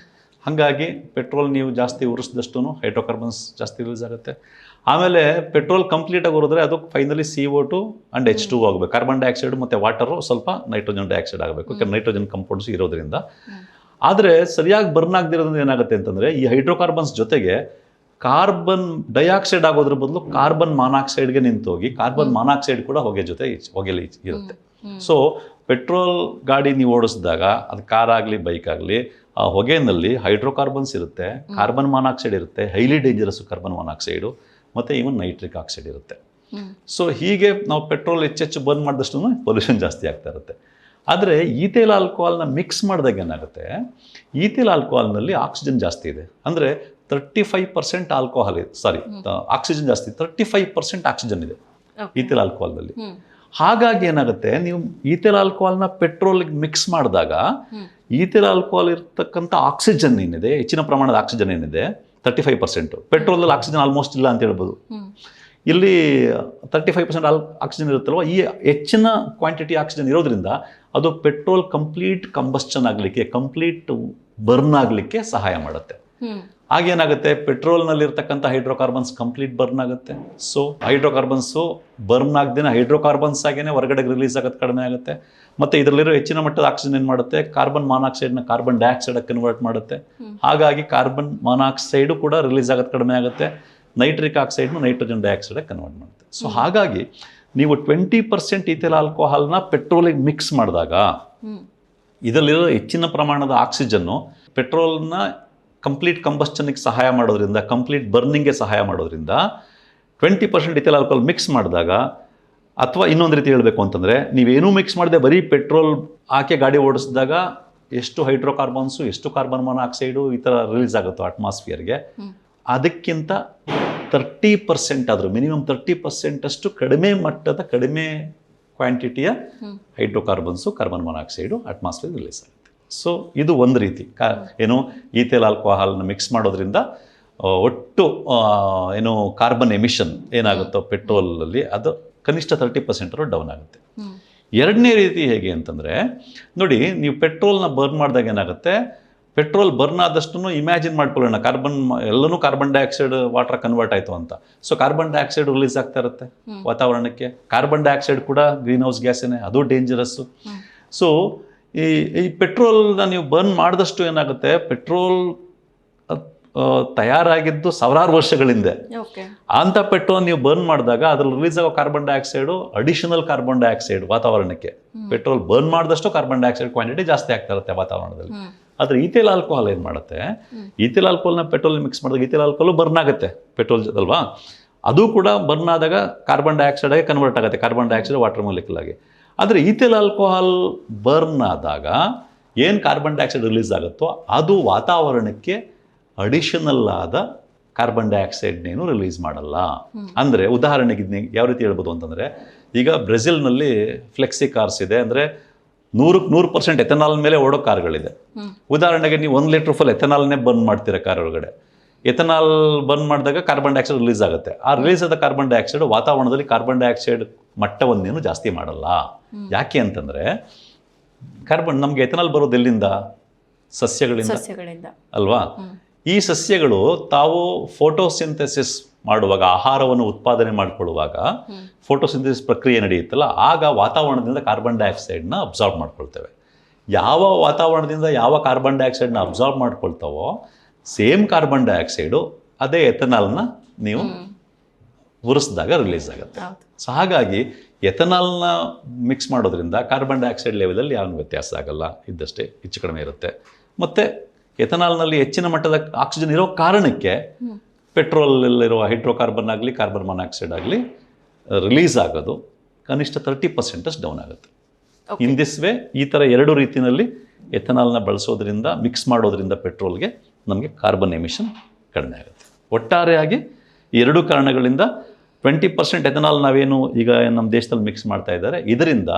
Speaker 1: ಹಾಗಾಗಿ ಪೆಟ್ರೋಲ್ ನೀವು ಜಾಸ್ತಿ ಉರಿಸಿದಷ್ಟು ಹೈಡ್ರೋಕಾರ್ಬನ್ಸ್ ಜಾಸ್ತಿ ರಿಲೀಸ್ ಆಗುತ್ತೆ. ಆಮೇಲೆ ಪೆಟ್ರೋಲ್ ಕಂಪ್ಲೀಟಾಗಿ ಉರಿದ್ರೆ ಅದು ಫೈನಲಿ CO2 ಆ್ಯಂಡ್ H2 ಆಗಬೇಕು. ಕಾರ್ಬನ್ ಡೈಆಕ್ಸೈಡ್ ಮತ್ತು ವಾಟರು ಸ್ವಲ್ಪ ನೈಟ್ರೋಜನ್ ಡೈಆಕ್ಸೈಡ್ ಆಗಬೇಕು, ಯಾಕಂದ್ರೆ ನೈಟ್ರೋಜನ್ ಕಂಪೌಂಡ್ಸ್ ಇರೋದ್ರಿಂದ. ಆದರೆ ಸರಿಯಾಗಿ ಬರ್ನ್ ಆಗದಿರೋದ್ರಿಂದ ಏನಾಗುತ್ತೆ ಅಂತಂದರೆ ಈ ಹೈಡ್ರೋಕಾರ್ಬನ್ಸ್ ಜೊತೆಗೆ ಕಾರ್ಬನ್ ಡೈಆಕ್ಸೈಡ್ ಆಗೋದ್ರ ಬದಲು ಕಾರ್ಬನ್ ಮಾನಾಕ್ಸೈಡ್ಗೆ ನಿಂತೋಗಿ ಕಾರ್ಬನ್ ಮಾನಾಕ್ಸೈಡ್ ಕೂಡ ಹೊಗೆಲಿ ಇರುತ್ತೆ. ಸೊ ಪೆಟ್ರೋಲ್ ಗಾಡಿ ನೀವು ಓಡಿಸಿದಾಗ ಅದು ಕಾರ್ ಆಗಲಿ ಬೈಕ್ ಆಗಲಿ ಆ ಹೊಗೆನಲ್ಲಿ ಹೈಡ್ರೋಕಾರ್ಬನ್ಸ್ ಇರುತ್ತೆ, ಕಾರ್ಬನ್ ಮಾನಾಕ್ಸೈಡ್ ಇರುತ್ತೆ, ಹೈಲಿ ಡೇಂಜರಸ್ ಕಾರ್ಬನ್ ಮಾನಾಕ್ಸೈಡು, ಮತ್ತು ಈವನ್ ನೈಟ್ರಿಕ್ ಆಕ್ಸೈಡ್ ಇರುತ್ತೆ. ಸೊ ಹೀಗೆ ನಾವು ಪೆಟ್ರೋಲ್ ಹೆಚ್ಚೆಚ್ಚು ಬರ್ನ್ ಮಾಡಿದಷ್ಟು ಪೊಲ್ಯೂಷನ್ ಜಾಸ್ತಿ ಆಗ್ತಾ ಇರುತ್ತೆ. ಆದರೆ ಈಥೈಲ್ ಆಲ್ಕೋಹಾಲ್ನ ಮಿಕ್ಸ್ ಮಾಡಿದಾಗ ಏನಾಗುತ್ತೆ, ಈಥೈಲ್ ಆಲ್ಕೋಹಾಲ್ನಲ್ಲಿ ಆಕ್ಸಿಜನ್ ಜಾಸ್ತಿ ಇದೆ. ಅಂದರೆ 35% ಆಲ್ಕೋಹಾಲ್ ಇದೆ, ಆಕ್ಸಿಜನ್ ಜಾಸ್ತಿ, 35% ಆಕ್ಸಿಜನ್ ಇದೆ ಈಥೈಲ್ ಆಲ್ಕೋಹಾಲ್ನಲ್ಲಿ. ಹಾಗಾಗಿ ಏನಾಗುತ್ತೆ, ನೀವು ಈಥೈಲ್ ಆಲ್ಕೋಹಾಲ್ನ ಪೆಟ್ರೋಲ್ಗೆ ಮಿಕ್ಸ್ ಮಾಡಿದಾಗ ಈಥೈಲ್ ಆಲ್ಕೋಹಾಲ್ ಇರ್ತಕ್ಕಂಥ ಆಕ್ಸಿಜನ್ ಏನಿದೆ, ಹೆಚ್ಚಿನ ಪ್ರಮಾಣದ ಆಕ್ಸಿಜನ್ ಏನಿದೆ 35%, ಪೆಟ್ರೋಲಲ್ಲಿ ಆಕ್ಸಿಜನ್ ಆಲ್ಮೋಸ್ಟ್ ಇಲ್ಲ ಅಂತ ಹೇಳ್ಬೋದು. ಇಲ್ಲಿ 35% ಆಕ್ಸಿಜನ್ ಇರುತ್ತಲ್ವ, ಈ ಹೆಚ್ಚಿನ ಕ್ವಾಂಟಿಟಿ ಆಕ್ಸಿಜನ್ ಇರೋದ್ರಿಂದ ಅದು ಪೆಟ್ರೋಲ್ ಕಂಪ್ಲೀಟ್ ಕಂಬಸ್ಟನ್ ಆಗಲಿಕ್ಕೆ, ಕಂಪ್ಲೀಟ್ ಬರ್ನ್ ಆಗಲಿಕ್ಕೆ ಸಹಾಯ ಮಾಡುತ್ತೆ. ಆಗೇನಾಗುತ್ತೆ, ಪೆಟ್ರೋಲ್ನಲ್ಲಿರ್ತಕ್ಕಂಥ ಹೈಡ್ರೋಕಾರ್ಬನ್ಸ್ ಕಂಪ್ಲೀಟ್ ಬರ್ನ್ ಆಗುತ್ತೆ. ಸೊ ಹೈಡ್ರೋಕಾರ್ಬನ್ಸು ಬರ್ನ್ ಆಗದೇನೆ ಹೈಡ್ರೋಕಾರ್ಬನ್ಸ್ ಆಗೇನೆ ಹೊರಗಡೆ ರಿಲೀಸ್ ಆಗೋದು ಕಡಿಮೆ ಆಗುತ್ತೆ. ಮತ್ತು ಇದರಲ್ಲಿರೋ ಹೆಚ್ಚಿನ ಮಟ್ಟದ ಆಕ್ಸಿಜನ್ ಏನು ಮಾಡುತ್ತೆ, ಕಾರ್ಬನ್ ಮಾನಾಕ್ಸೈಡ್ನ ಕಾರ್ಬನ್ ಡೈಆಕ್ಸೈಡಾಗಿ ಕನ್ವರ್ಟ್ ಮಾಡುತ್ತೆ. ಹಾಗಾಗಿ ಕಾರ್ಬನ್ ಮಾನಾಕ್ಸೈಡು ಕೂಡ ರಿಲೀಸ್ ಆಗೋದು ಕಡಿಮೆ ಆಗುತ್ತೆ, ನೈಟ್ರಿಕ್ ಆಕ್ಸೈಡ್ನ ನೈಟ್ರೋಜನ್ ಡೈಆಕ್ಸೈಡಾಗಿ ಕನ್ವರ್ಟ್ ಮಾಡುತ್ತೆ. ಸೊ ಹಾಗಾಗಿ ನೀವು 20% ಈಥೈಲ್ ಆಲ್ಕೋಹಾಲ್ನ ಪೆಟ್ರೋಲಿಗೆ ಮಿಕ್ಸ್ ಮಾಡಿದಾಗ ಇದರಲ್ಲಿರೋ ಹೆಚ್ಚಿನ ಪ್ರಮಾಣದ ಆಕ್ಸಿಜನ್ನು ಪೆಟ್ರೋಲ್ನ ಕಂಪ್ಲೀಟ್ ಕಂಬಸ್ಟನ್ಗೆ ಸಹಾಯ ಮಾಡೋದ್ರಿಂದ, ಕಂಪ್ಲೀಟ್ ಬರ್ನಿಂಗ್ಗೆ ಸಹಾಯ ಮಾಡೋದ್ರಿಂದ 20% ಈಥೈಲ್ ಆಲ್ಕೋಹಾಲ್ ಮಿಕ್ಸ್ ಮಾಡಿದಾಗ, ಅಥವಾ ಇನ್ನೊಂದು ರೀತಿ ಹೇಳಬೇಕು ಅಂತಂದರೆ ನೀವೇನೂ ಮಿಕ್ಸ್ ಮಾಡದೆ ಬರೀ ಪೆಟ್ರೋಲ್ ಹಾಕಿ ಗಾಡಿ ಓಡಿಸಿದಾಗ ಎಷ್ಟು ಹೈಡ್ರೋಕಾರ್ಬನ್ಸು, ಎಷ್ಟು ಕಾರ್ಬನ್ ಮಾನಾಕ್ಸೈಡು ಈ ಥರ ರಿಲೀಸ್ ಆಗುತ್ತೋ ಅಟ್ಮಾಸ್ಫಿಯರ್ಗೆ, ಅದಕ್ಕಿಂತ 30% ಆದರೂ ಮಿನಿಮಮ್ 30% ಅಷ್ಟು ಕಡಿಮೆ ಮಟ್ಟದ, ಕಡಿಮೆ ಕ್ವಾಂಟಿಟಿಯ ಹೈಡ್ರೋಕಾರ್ಬನ್ಸು, ಕಾರ್ಬನ್ ಮಾನಾಕ್ಸೈಡು ಅಟ್ಮಾಸ್ಫಿಯರ್ ರಿಲೀಸ್ ಆಗುತ್ತೆ. ಸೊ ಇದು ಒಂದು ರೀತಿ ಏನು ಈಥೈಲ್ ಆಲ್ಕೋಹಾಲ್ನ ಮಿಕ್ಸ್ ಮಾಡೋದ್ರಿಂದ ಒಟ್ಟು ಏನು ಕಾರ್ಬನ್ ಎಮಿಷನ್ ಏನಾಗುತ್ತೋ ಪೆಟ್ರೋಲಲ್ಲಿ ಅದು ಕನಿಷ್ಠ 30% ಡೌನ್ ಆಗುತ್ತೆ. ಎರಡನೇ ರೀತಿ ಹೇಗೆ ಅಂತಂದರೆ ನೋಡಿ, ನೀವು ಪೆಟ್ರೋಲ್ನ ಬರ್ನ್ ಮಾಡಿದಾಗ ಏನಾಗುತ್ತೆ, ಪೆಟ್ರೋಲ್ ಬರ್ನ್ ಆದಷ್ಟು ಇಮ್ಯಾಜಿನ್ ಮಾಡ್ಕೊಳ್ಳೋಣ, ಎಲ್ಲನೂ ಕಾರ್ಬನ್ ಡೈಆಕ್ಸೈಡ್ ವಾಟರ್ ಕನ್ವರ್ಟ್ ಆಯಿತು ಅಂತ. ಸೊ ಕಾರ್ಬನ್ ಡೈಆಕ್ಸೈಡ್ ರಿಲೀಸ್ ಆಗ್ತಾ ಇರುತ್ತೆ ವಾತಾವರಣಕ್ಕೆ. ಕಾರ್ಬನ್ ಡೈಆಕ್ಸೈಡ್ ಕೂಡ ಗ್ರೀನ್ ಹೌಸ್ ಗ್ಯಾಸೇನೆ, ಅದು ಡೇಂಜರಸ್ಸು. ಸೊ ಈ ಪೆಟ್ರೋಲ್ನ ನೀವು ಬರ್ನ್ ಮಾಡಿದಷ್ಟು ಏನಾಗುತ್ತೆ, ಪೆಟ್ರೋಲ್ ತಯಾರಾಗಿದ್ದು ಸಾವಿರಾರು ವರ್ಷಗಳಿಂದ, ಅಂಥ ಪೆಟ್ರೋಲ್ ನೀವು ಬರ್ನ್ ಮಾಡಿದಾಗ ಅದ್ರಲ್ಲಿ ರಿಲೀಸ್ ಆಗೋ carbon dioxide additional carbon dioxide ವಾತಾವರಣಕ್ಕೆ. ಪೆಟ್ರೋಲ್ ಬರ್ನ್ ಮಾಡಿದಷ್ಟು ಕಾರ್ಬನ್ ಡೈಆಕ್ಸೈಡ್ ಕ್ವಾಂಟಿಟಿ ಜಾಸ್ತಿ ಆಗ್ತಾ ಇರುತ್ತೆ ವಾತಾವರಣದಲ್ಲಿ. ಆದರೆ ಈಥೈಲ್ ಆಲ್ಕೋಹಾಲ್ ಏನು ಮಾಡುತ್ತೆ, ಈಥೈಲ್ ಆಲ್ಕೋಹಾಲ್ನ ಪೆಟ್ರೋಲ್ ಮಿಕ್ಸ್ ಮಾಡಿದಾಗ ಈಥೈಲ್ ಆಲ್ಕೋಹಾಲು ಬರ್ನ್ ಆಗುತ್ತೆ ಪೆಟ್ರೋಲ್ ಅಲ್ವಾ, ಅದು ಕೂಡ ಬರ್ನ್ ಆದಾಗ ಕಾರ್ಬನ್ ಡೈಆಕ್ಸೈಡ್ ಆಗಿ ಕನ್ವರ್ಟ್ ಆಗುತ್ತೆ, ಕಾರ್ಬನ್ ಡೈಆಕ್ಸೈಡ್ ವಾಟರ್ ಮಾಲಿಕ್ಯೂಲ್ ಆಗಿ. ಆದರೆ ಈಥೈಲ್ ಆಲ್ಕೋಹಾಲ್ ಬರ್ನ್ ಆದಾಗ ಏನು ಕಾರ್ಬನ್ ಡೈಆಕ್ಸೈಡ್ ರಿಲೀಸ್ ಆಗುತ್ತೋ ಅದು ವಾತಾವರಣಕ್ಕೆ ಅಡಿಷನಲ್ ಆದ ಕಾರ್ಬನ್ ಡೈಆಕ್ಸೈಡ್ನೇನು ರಿಲೀಸ್ ಮಾಡಲ್ಲ. ಅಂದರೆ ಉದಾಹರಣೆಗೆ ಯಾವ ರೀತಿ ಹೇಳ್ಬೋದು ಅಂತಂದರೆ, ಈಗ ಬ್ರೆಜಿಲ್ನಲ್ಲಿ ಫ್ಲೆಕ್ಸಿ ಕಾರ್ಸ್ ಇದೆ, ಅಂದರೆ 100% ಎಥನಾಲ್ ಮೇಲೆ ಓಡೋ ಕಾರ್ಗಳಿದೆ. ಉದಾಹರಣೆಗೆ ನೀವು 1 ಲೀಟ್ರ್ ಫುಲ್ ಎಥನಾಲ್ನೇ ಬರ್ನ್ ಮಾಡ್ತೀರಾ ಕಾರ್ ಒಳಗಡೆ. ಎಥನಾಲ್ ಬರ್ನ್ ಮಾಡಿದಾಗ ಕಾರ್ಬನ್ ಡೈಆಕ್ಸೈಡ್ ರಿಲೀಸ್ ಆಗುತ್ತೆ. ಆ ರಿಲೀಸ್ ಆದ ಕಾರ್ಬನ್ ಡೈಆಕ್ಸೈಡ್ ವಾತಾವರಣದಲ್ಲಿ ಕಾರ್ಬನ್ ಡೈಆಕ್ಸೈಡ್ ಮಟ್ಟವನ್ನೇನು ಜಾಸ್ತಿ ಮಾಡಲ್ಲ. ಯಾಕೆ ಅಂತಂದರೆ ನಮಗೆ ಎಥನಾಲ್ ಬರೋದು ಎಲ್ಲಿಂದ? ಸಸ್ಯಗಳಿಂದ ಅಲ್ವಾ. ಈ ಸಸ್ಯಗಳು ತಾವು ಫೋಟೋಸಿಂಥೆಸಿಸ್ ಮಾಡುವಾಗ, ಆಹಾರವನ್ನು ಉತ್ಪಾದನೆ ಮಾಡಿಕೊಳ್ಳುವಾಗ ಫೋಟೋಸಿಂಥೆಸಿಸ್ ಪ್ರಕ್ರಿಯೆ ನಡೆಯುತ್ತಲ್ಲ, ಆಗ ವಾತಾವರಣದಿಂದ ಕಾರ್ಬನ್ ಡೈಆಕ್ಸೈಡ್ನ ಅಬ್ಸಾರ್ಬ್ ಮಾಡ್ಕೊಳ್ತೇವೆ. ಯಾವ ವಾತಾವರಣದಿಂದ ಯಾವ ಕಾರ್ಬನ್ ಡೈಆಕ್ಸೈಡ್ನ ಅಬ್ಸಾರ್ಬ್ ಮಾಡ್ಕೊಳ್ತಾವೋ ಸೇಮ್ ಕಾರ್ಬನ್ ಡೈಆಕ್ಸೈಡು ಅದೇ ಎಥನಾಲ್ನ ನೀವು ಉರಿಸಿದಾಗ ರಿಲೀಸ್ ಆಗುತ್ತೆ. ಸೊ ಹಾಗಾಗಿ ಎಥನಾಲ್ನ ಮಿಕ್ಸ್ ಮಾಡೋದ್ರಿಂದ ಕಾರ್ಬನ್ ಡೈಆಕ್ಸೈಡ್ ಲೆವೆಲಲ್ಲಿ ಯಾವ ವ್ಯತ್ಯಾಸ ಆಗಲ್ಲ, ಇದ್ದಷ್ಟೇ ಹೆಚ್ಚು ಕಡಿಮೆ ಇರುತ್ತೆ. ಮತ್ತು ಎಥನಾಲ್ನಲ್ಲಿ ಹೆಚ್ಚಿನ ಮಟ್ಟದ ಆಕ್ಸಿಜನ್ ಇರೋ ಕಾರಣಕ್ಕೆ ಪೆಟ್ರೋಲಲ್ಲಿರುವ ಹೈಡ್ರೋಕಾರ್ಬನ್ ಆಗಲಿ ಕಾರ್ಬನ್ ಮೊನಾಕ್ಸೈಡ್ ಆಗಲಿ ರಿಲೀಸ್ ಆಗೋದು ಕನಿಷ್ಠ 30% ಡೌನ್ ಆಗುತ್ತೆ. ಇನ್ ದಿಸ್ ವೇ ಈ ಥರ ಎರಡು ರೀತಿಯಲ್ಲಿ ಎಥನಾಲ್ನ ಬಳಸೋದ್ರಿಂದ ಮಿಕ್ಸ್ ಮಾಡೋದ್ರಿಂದ ಪೆಟ್ರೋಲ್ಗೆ ನಮಗೆ ಕಾರ್ಬನ್ ಎಮಿಷನ್ ಕಡಿಮೆ ಆಗುತ್ತೆ. ಒಟ್ಟಾರೆಯಾಗಿ ಎರಡು ಕಾರಣಗಳಿಂದ 20% ಎಥನಾಲ್ ನಾವೇನು ಈಗ ನಮ್ಮ ದೇಶದಲ್ಲಿ ಮಿಕ್ಸ್ ಮಾಡ್ತಾ ಇದ್ದಾರೆ, ಇದರಿಂದ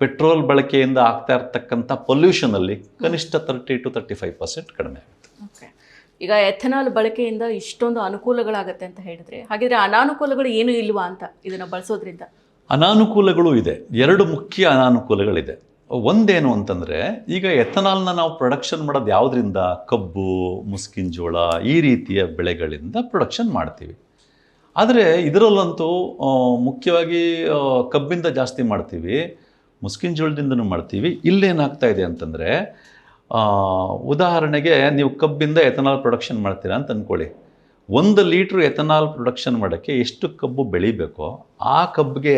Speaker 1: ಪೆಟ್ರೋಲ್ ಬಳಕೆಯಿಂದ ಆಗ್ತಾ ಇರ್ತಕ್ಕಂಥ ಪೊಲ್ಯೂಷನಲ್ಲಿ ಕನಿಷ್ಠ 30 to 35% ಕಡಿಮೆ ಆಗುತ್ತೆ.
Speaker 2: ಓಕೆ, ಈಗ ಎಥನಾಲ್ ಬಳಕೆಯಿಂದ ಇಷ್ಟೊಂದು ಅನುಕೂಲಗಳಾಗತ್ತೆ ಅಂತ ಹೇಳಿದ್ರೆ, ಹಾಗಿದ್ರೆ ಅನಾನುಕೂಲಗಳು ಏನು ಇಲ್ವಾ ಅಂತ ಇದನ್ನು ಬಳಸೋದ್ರಿಂದ?
Speaker 1: ಅನಾನುಕೂಲಗಳು ಇದೆ, ಎರಡು ಮುಖ್ಯ ಅನಾನುಕೂಲಗಳಿದೆ. ಒಂದೇನು ಅಂತಂದರೆ, ಈಗ ಎಥನಾಲ್ನ ನಾವು ಪ್ರೊಡಕ್ಷನ್ ಮಾಡೋದು ಯಾವುದರಿಂದ? ಕಬ್ಬು, ಮುಸ್ಕಿನ ಜೋಳ ಈ ರೀತಿಯ ಬೆಳೆಗಳಿಂದ ಪ್ರೊಡಕ್ಷನ್ ಮಾಡ್ತೀವಿ. ಆದರೆ ಇದರಲ್ಲಂತೂ ಮುಖ್ಯವಾಗಿ ಕಬ್ಬಿಂದ ಜಾಸ್ತಿ ಮಾಡ್ತೀವಿ, ಮುಸ್ಕಿನ ಜೋಳದಿಂದನೂ ಮಾಡ್ತೀವಿ. ಇಲ್ಲೇನಾಗ್ತಾ ಇದೆ ಅಂತಂದರೆ, ಉದಾಹರಣೆಗೆ ನೀವು ಕಬ್ಬಿಂದ ಎಥನಾಲ್ ಪ್ರೊಡಕ್ಷನ್ ಮಾಡ್ತೀರಾ ಅಂತ ಅಂದ್ಕೊಳ್ಳಿ. 1 ಲೀಟ್ರ್ ಎಥನಾಲ್ ಪ್ರೊಡಕ್ಷನ್ ಮಾಡೋಕ್ಕೆ ಎಷ್ಟು ಕಬ್ಬು ಬೆಳಿಬೇಕೋ ಆ ಕಬ್ಬಿಗೆ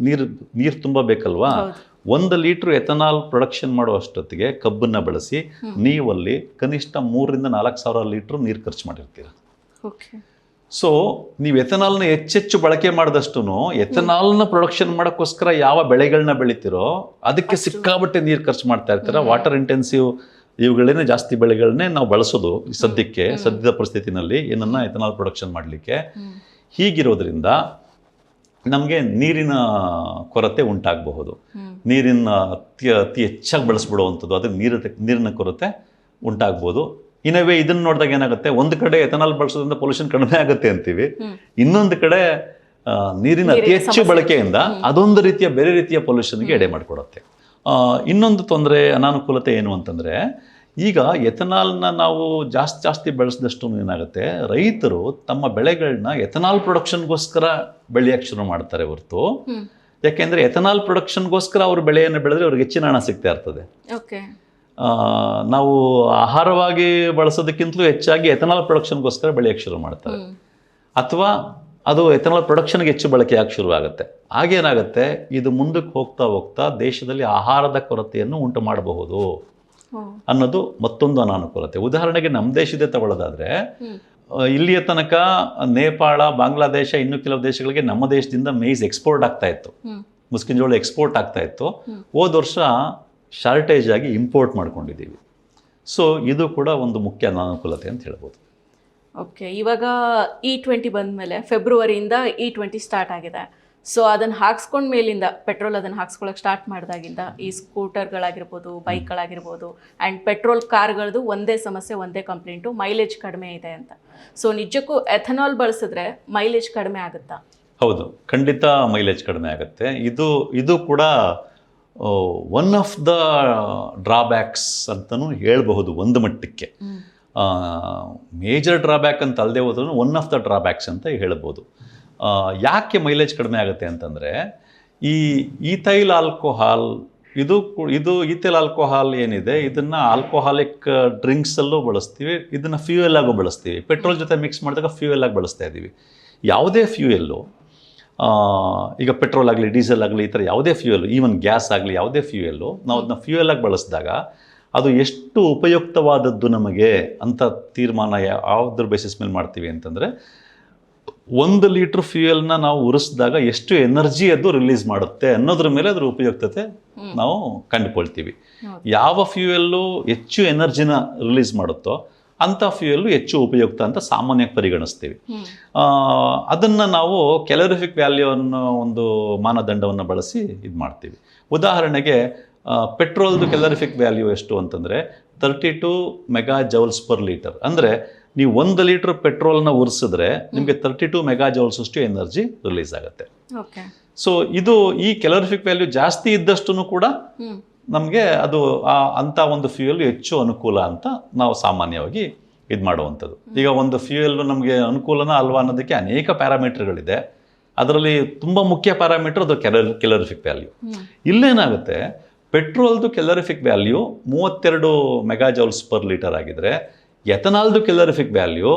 Speaker 1: ನೀರು ತುಂಬ ಬೇಕಲ್ವಾ? 1 ಲೀಟ್ರ್ ಎಥನಾಲ್ ಪ್ರೊಡಕ್ಷನ್ ಮಾಡೋ ಅಷ್ಟೊತ್ತಿಗೆ ಕಬ್ಬನ್ನು ಬಳಸಿ ನೀವಲ್ಲಿ ಕನಿಷ್ಠ 3,000 to 4,000 ಲೀಟ್ರ್ ನೀರು ಖರ್ಚು ಮಾಡಿರ್ತೀರ. ಸೊ ನೀವು ಎಥನಾಲ್ನ ಹೆಚ್ಚೆಚ್ಚು ಬಳಕೆ ಮಾಡಿದಷ್ಟು ಎಥನಾಲ್ನ ಪ್ರೊಡಕ್ಷನ್ ಮಾಡೋಕ್ಕೋಸ್ಕರ ಯಾವ ಬೆಳೆಗಳನ್ನ ಬೆಳಿತೀರೋ ಅದಕ್ಕೆ ಸಿಕ್ಕಾಬಟ್ಟೆ ನೀರು ಖರ್ಚು ಮಾಡ್ತಾ ಇರ್ತೀರ. ವಾಟರ್ ಇಂಟೆನ್ಸಿವ್ ಇವುಗಳೇನೆ ಜಾಸ್ತಿ ಬೆಳೆಗಳನ್ನೇ ನಾವು ಬಳಸೋದು ಸದ್ಯದ ಪರಿಸ್ಥಿತಿನಲ್ಲಿ ಏನನ್ನ ಎಥನಾಲ್ ಪ್ರೊಡಕ್ಷನ್ ಮಾಡಲಿಕ್ಕೆ. ಹೀಗಿರೋದ್ರಿಂದ ನಮಗೆ ನೀರಿನ ಕೊರತೆ ಉಂಟಾಗಬಹುದು. ನೀರಿನ ಅತಿ ಹೆಚ್ಚಾಗಿ ಬಳಸ್ಬಿಡುವಂಥದ್ದು, ಅದಕ್ಕೆ ನೀರಿನ ಕೊರತೆ ಉಂಟಾಗ್ಬೋದು. ಇನ್ನವೇ ಇದನ್ನು ನೋಡಿದಾಗ ಏನಾಗುತ್ತೆ, ಒಂದು ಕಡೆ ಎಥನಾಲ್ ಬಳಸೋದ್ರಿಂದ ಪೊಲ್ಯೂಷನ್ ಕಡಿಮೆ ಆಗುತ್ತೆ ಅಂತೀವಿ, ಇನ್ನೊಂದು ಕಡೆ ನೀರಿನ ಅತಿ ಹೆಚ್ಚು ಬಳಕೆಯಿಂದ ಅದೊಂದು ರೀತಿಯ ಬೇರೆ ರೀತಿಯ ಪೊಲ್ಯೂಷನ್ಗೆ ಎಡೆ ಮಾಡಿಕೊಡುತ್ತೆ. ಇನ್ನೊಂದು ತೊಂದರೆ ಅನಾನುಕೂಲತೆ ಏನು ಅಂತಂದರೆ, ಈಗ ಎಥನಾಲ್ನ ನಾವು ಜಾಸ್ತಿ ಬೆಳೆಸಿದಷ್ಟು ಏನಾಗುತ್ತೆ, ರೈತರು ತಮ್ಮ ಬೆಳೆಗಳನ್ನ ಎಥನಾಲ್ ಪ್ರೊಡಕ್ಷನ್ಗೋಸ್ಕರ ಬೆಳೆಯೋಕ್ಕೆ ಶುರು ಮಾಡ್ತಾರೆ ಹೊರತು, ಯಾಕೆಂದರೆ ಎಥನಾಲ್ ಪ್ರೊಡಕ್ಷನ್ಗೋಸ್ಕರ ಅವರು ಬೆಳೆಯನ್ನು ಬೆಳೆದ್ರೆ ಅವ್ರಿಗೆ ಹೆಚ್ಚಿನ ಹಣ ಸಿಗ್ತಾ ಇರ್ತದೆ. ನಾವು ಆಹಾರವಾಗಿ ಬಳಸೋದಕ್ಕಿಂತಲೂ ಹೆಚ್ಚಾಗಿ ಎಥನಾಲ್ ಪ್ರೊಡಕ್ಷನ್ಗೋಸ್ಕರ ಬೆಳೆಯೋಕ್ಕೆ ಶುರು ಮಾಡ್ತಾರೆ, ಅಥವಾ ಅದು ಎಥನಾಲ್ ಪ್ರೊಡಕ್ಷನ್ಗೆ ಹೆಚ್ಚು ಬಳಕೆಯಾಗಿ ಶುರು ಆಗುತ್ತೆ. ಆಗೇನಾಗುತ್ತೆ, ಇದು ಮುಂದಕ್ಕೆ ಹೋಗ್ತಾ ದೇಶದಲ್ಲಿ ಆಹಾರದ ಕೊರತೆಯನ್ನು ಉಂಟು ಮಾಡಬಹುದು ಅನ್ನೋದು ಮತ್ತೊಂದು ಅನಾನುಕೂಲತೆ. ಉದಾಹರಣೆಗೆ ನಮ್ಮ ದೇಶದೇ ತಗೊಳ್ಳೋದಾದ್ರೆ, ಇಲ್ಲಿಯ ತನಕ ನೇಪಾಳ, ಬಾಂಗ್ಲಾದೇಶ, ಇನ್ನು ಕೆಲವು ದೇಶಗಳಿಗೆ ನಮ್ಮ ದೇಶದಿಂದ ಮೇಯ್ಸ್ ಎಕ್ಸ್ಪೋರ್ಟ್ ಆಗ್ತಾ ಇತ್ತು, ಮುಸ್ಕಿನ ಜೋಳ ಎಕ್ಸ್ಪೋರ್ಟ್ ಆಗ್ತಾ ಇತ್ತು. ಹೋದ ವರ್ಷ ಶಾರ್ಟೇಜ್ ಆಗಿ ಇಂಪೋರ್ಟ್ ಮಾಡ್ಕೊಂಡಿದ್ದೀವಿ. ಸೊ ಇದು ಕೂಡ ಒಂದು ಮುಖ್ಯ ಅನಾನುಕೂಲತೆ ಅಂತ ಹೇಳ್ಬೋದು.
Speaker 2: ಓಕೆ, ಇವಾಗ E20 ಬಂದ ಮೇಲೆ ಫೆಬ್ರವರಿಯಿಂದ E20 ಸ್ಟಾರ್ಟ್ ಆಗಿದೆ. ಸೊ ಅದನ್ನು ಹಾಕ್ಸ್ಕೊಂಡ ಮೇಲಿಂದ ಪೆಟ್ರೋಲ್ ಅದನ್ನು ಹಾಕ್ಸ್ಕೊಳಕ್ಕೆ ಸ್ಟಾರ್ಟ್ ಮಾಡಿದಾಗಿಂದ ಈ ಸ್ಕೂಟರ್ಗಳಾಗಿರ್ಬೋದು, ಬೈಕ್ಗಳಾಗಿರ್ಬೋದು ಆ್ಯಂಡ್ ಪೆಟ್ರೋಲ್ ಕಾರ್ಗಳದ್ದು ಒಂದೇ ಸಮಸ್ಯೆ, ಒಂದೇ ಕಂಪ್ಲೇಂಟು, ಮೈಲೇಜ್ ಕಡಿಮೆ ಇದೆ ಅಂತ. ಸೊ ನಿಜಕ್ಕೂ ಎಥನಾಲ್ ಬಳಸಿದ್ರೆ ಮೈಲೇಜ್ ಕಡಿಮೆ ಆಗುತ್ತಾ?
Speaker 1: ಹೌದು, ಖಂಡಿತ ಮೈಲೇಜ್ ಕಡಿಮೆ ಆಗುತ್ತೆ. ಇದು ಕೂಡ ಒನ್ ಆಫ್ ದ ಡ್ರಾಬ್ಯಾಕ್ಸ್ ಅಂತಲೂ ಹೇಳಬಹುದು ಒಂದು ಮಟ್ಟಕ್ಕೆ. ಮೇಜರ್ ಡ್ರಾಬ್ಯಾಕ್ ಅಂತ ಅಲ್ಲದೆ ಹೋದ್ರೂ ಒನ್ ಆಫ್ ದ ಡ್ರಾಬ್ಯಾಕ್ಸ್ ಅಂತ ಹೇಳ್ಬೋದು. ಯಾಕೆ ಮೈಲೇಜ್ ಕಡಿಮೆ ಆಗುತ್ತೆ ಅಂತಂದರೆ, ಈ ಈಥೈಲ್ ಆಲ್ಕೋಹಾಲ್ ಇದು ಈಥೈಲ್ ಆಲ್ಕೋಹಾಲ್ ಏನಿದೆ, ಇದನ್ನು ಆಲ್ಕೋಹಾಲಿಕ್ ಡ್ರಿಂಕ್ಸಲ್ಲೂ ಬಳಸ್ತೀವಿ, ಇದನ್ನು ಫ್ಯೂಯಲ್ ಆಗು ಬಳಸ್ತೀವಿ. ಪೆಟ್ರೋಲ್ ಜೊತೆ ಮಿಕ್ಸ್ ಮಾಡಿದಾಗ ಫ್ಯೂಯಲ್ ಆಗಿ ಬಳಸ್ತಾ ಇದ್ದೀವಿ. ಯಾವುದೇ ಫ್ಯೂಯಲ್ಲು, ಈಗ ಪೆಟ್ರೋಲ್ ಆಗಲಿ, ಡೀಸೆಲ್ ಆಗಲಿ, ಈ ಥರ ಯಾವುದೇ ಫ್ಯೂಯಲ್, ಈವನ್ ಗ್ಯಾಸ್ ಆಗಲಿ, ಯಾವುದೇ ಫ್ಯೂಯಲ್ಲು ನಾವು ಅದನ್ನ ಫ್ಯೂಯಲ್ ಆಗಿ ಬಳಸಿದಾಗ ಅದು ಎಷ್ಟು ಉಪಯುಕ್ತವಾದದ್ದು ನಮಗೆ ಅಂತ ತೀರ್ಮಾನ ಯಾವುದ್ರ ಬೇಸಿಸ್ ಮೇಲೆ ಮಾಡ್ತೀವಿ ಅಂತಂದರೆ, 1 ಲೀಟ್ರ್ ಫ್ಯೂಯಲ್ನ ನಾವು ಉರಿಸಿದಾಗ ಎಷ್ಟು ಎನರ್ಜಿ ಅದು ರಿಲೀಸ್ ಮಾಡುತ್ತೆ ಅನ್ನೋದ್ರ ಮೇಲೆ ಅದರ ಉಪಯುಕ್ತತೆ ನಾವು ಕಂಡುಕೊಳ್ತೀವಿ. ಯಾವ ಫ್ಯೂಯಲ್ಲು ಹೆಚ್ಚು ಎನರ್ಜಿನ ರಿಲೀಸ್ ಮಾಡುತ್ತೋ ಅಂಥ ಫ್ಯೂಯಲ್ಲು ಹೆಚ್ಚು ಉಪಯುಕ್ತ ಅಂತ ಸಾಮಾನ್ಯವಾಗಿ ಪರಿಗಣಿಸ್ತೀವಿ. ಅದನ್ನು ನಾವು ಕ್ಯಾಲೋರಿಫಿಕ್ ವ್ಯಾಲ್ಯೂ ಅನ್ನೋ ಒಂದು ಮಾನದಂಡವನ್ನು ಬಳಸಿ ಇದು ಮಾಡ್ತೀವಿ. ಉದಾಹರಣೆಗೆ ಪೆಟ್ರೋಲ್ದು ಕ್ಯಾಲೋರಿಫಿಕ್ ವ್ಯಾಲ್ಯೂ ಎಷ್ಟು ಅಂತಂದರೆ 32 ಮೆಗಾ ಜೌಲ್ಸ್ ಪರ್ ಲೀಟರ್. ಅಂದರೆ ನೀವು 1 ಲೀಟ್ರ್ ಪೆಟ್ರೋಲ್ನ ಉರಿಸಿದ್ರೆ ನಿಮಗೆ 32 ಮೆಗಾ ಜೌಲ್ಸ್ ಅಷ್ಟು ಎನರ್ಜಿ ರಿಲೀಸ್ ಆಗುತ್ತೆ. ಸೊ ಈ ಕ್ಯಾಲೋರಿಫಿಕ್ ವ್ಯಾಲ್ಯೂ ಜಾಸ್ತಿ ಇದ್ದಷ್ಟು ಕೂಡ ನಮಗೆ ಅದು ಅಂಥ ಒಂದು ಫ್ಯೂಯಲ್ ಹೆಚ್ಚು ಅನುಕೂಲ ಅಂತ ನಾವು ಸಾಮಾನ್ಯವಾಗಿ ಇದು ಮಾಡುವಂಥದ್ದು. ಈಗ ಒಂದು ಫ್ಯೂಯಲ್ಲು ನಮಗೆ ಅನುಕೂಲನ ಅಲ್ವಾ ಅನ್ನೋದಕ್ಕೆ ಅನೇಕ ಪ್ಯಾರಾಮೀಟರ್ಗಳಿದೆ. ಅದರಲ್ಲಿ ತುಂಬ ಮುಖ್ಯ ಪ್ಯಾರಾಮೀಟರ್ ಅದು ಕ್ಯಾಲೋರಿಫಿಕ್ ವ್ಯಾಲ್ಯೂ. ಇಲ್ಲೇನಾಗುತ್ತೆ, ಪೆಟ್ರೋಲ್ದು calorific value 32 megajoules per litre ಆಗಿದ್ರೆ ಎಥನಾಲ್ದು calorific value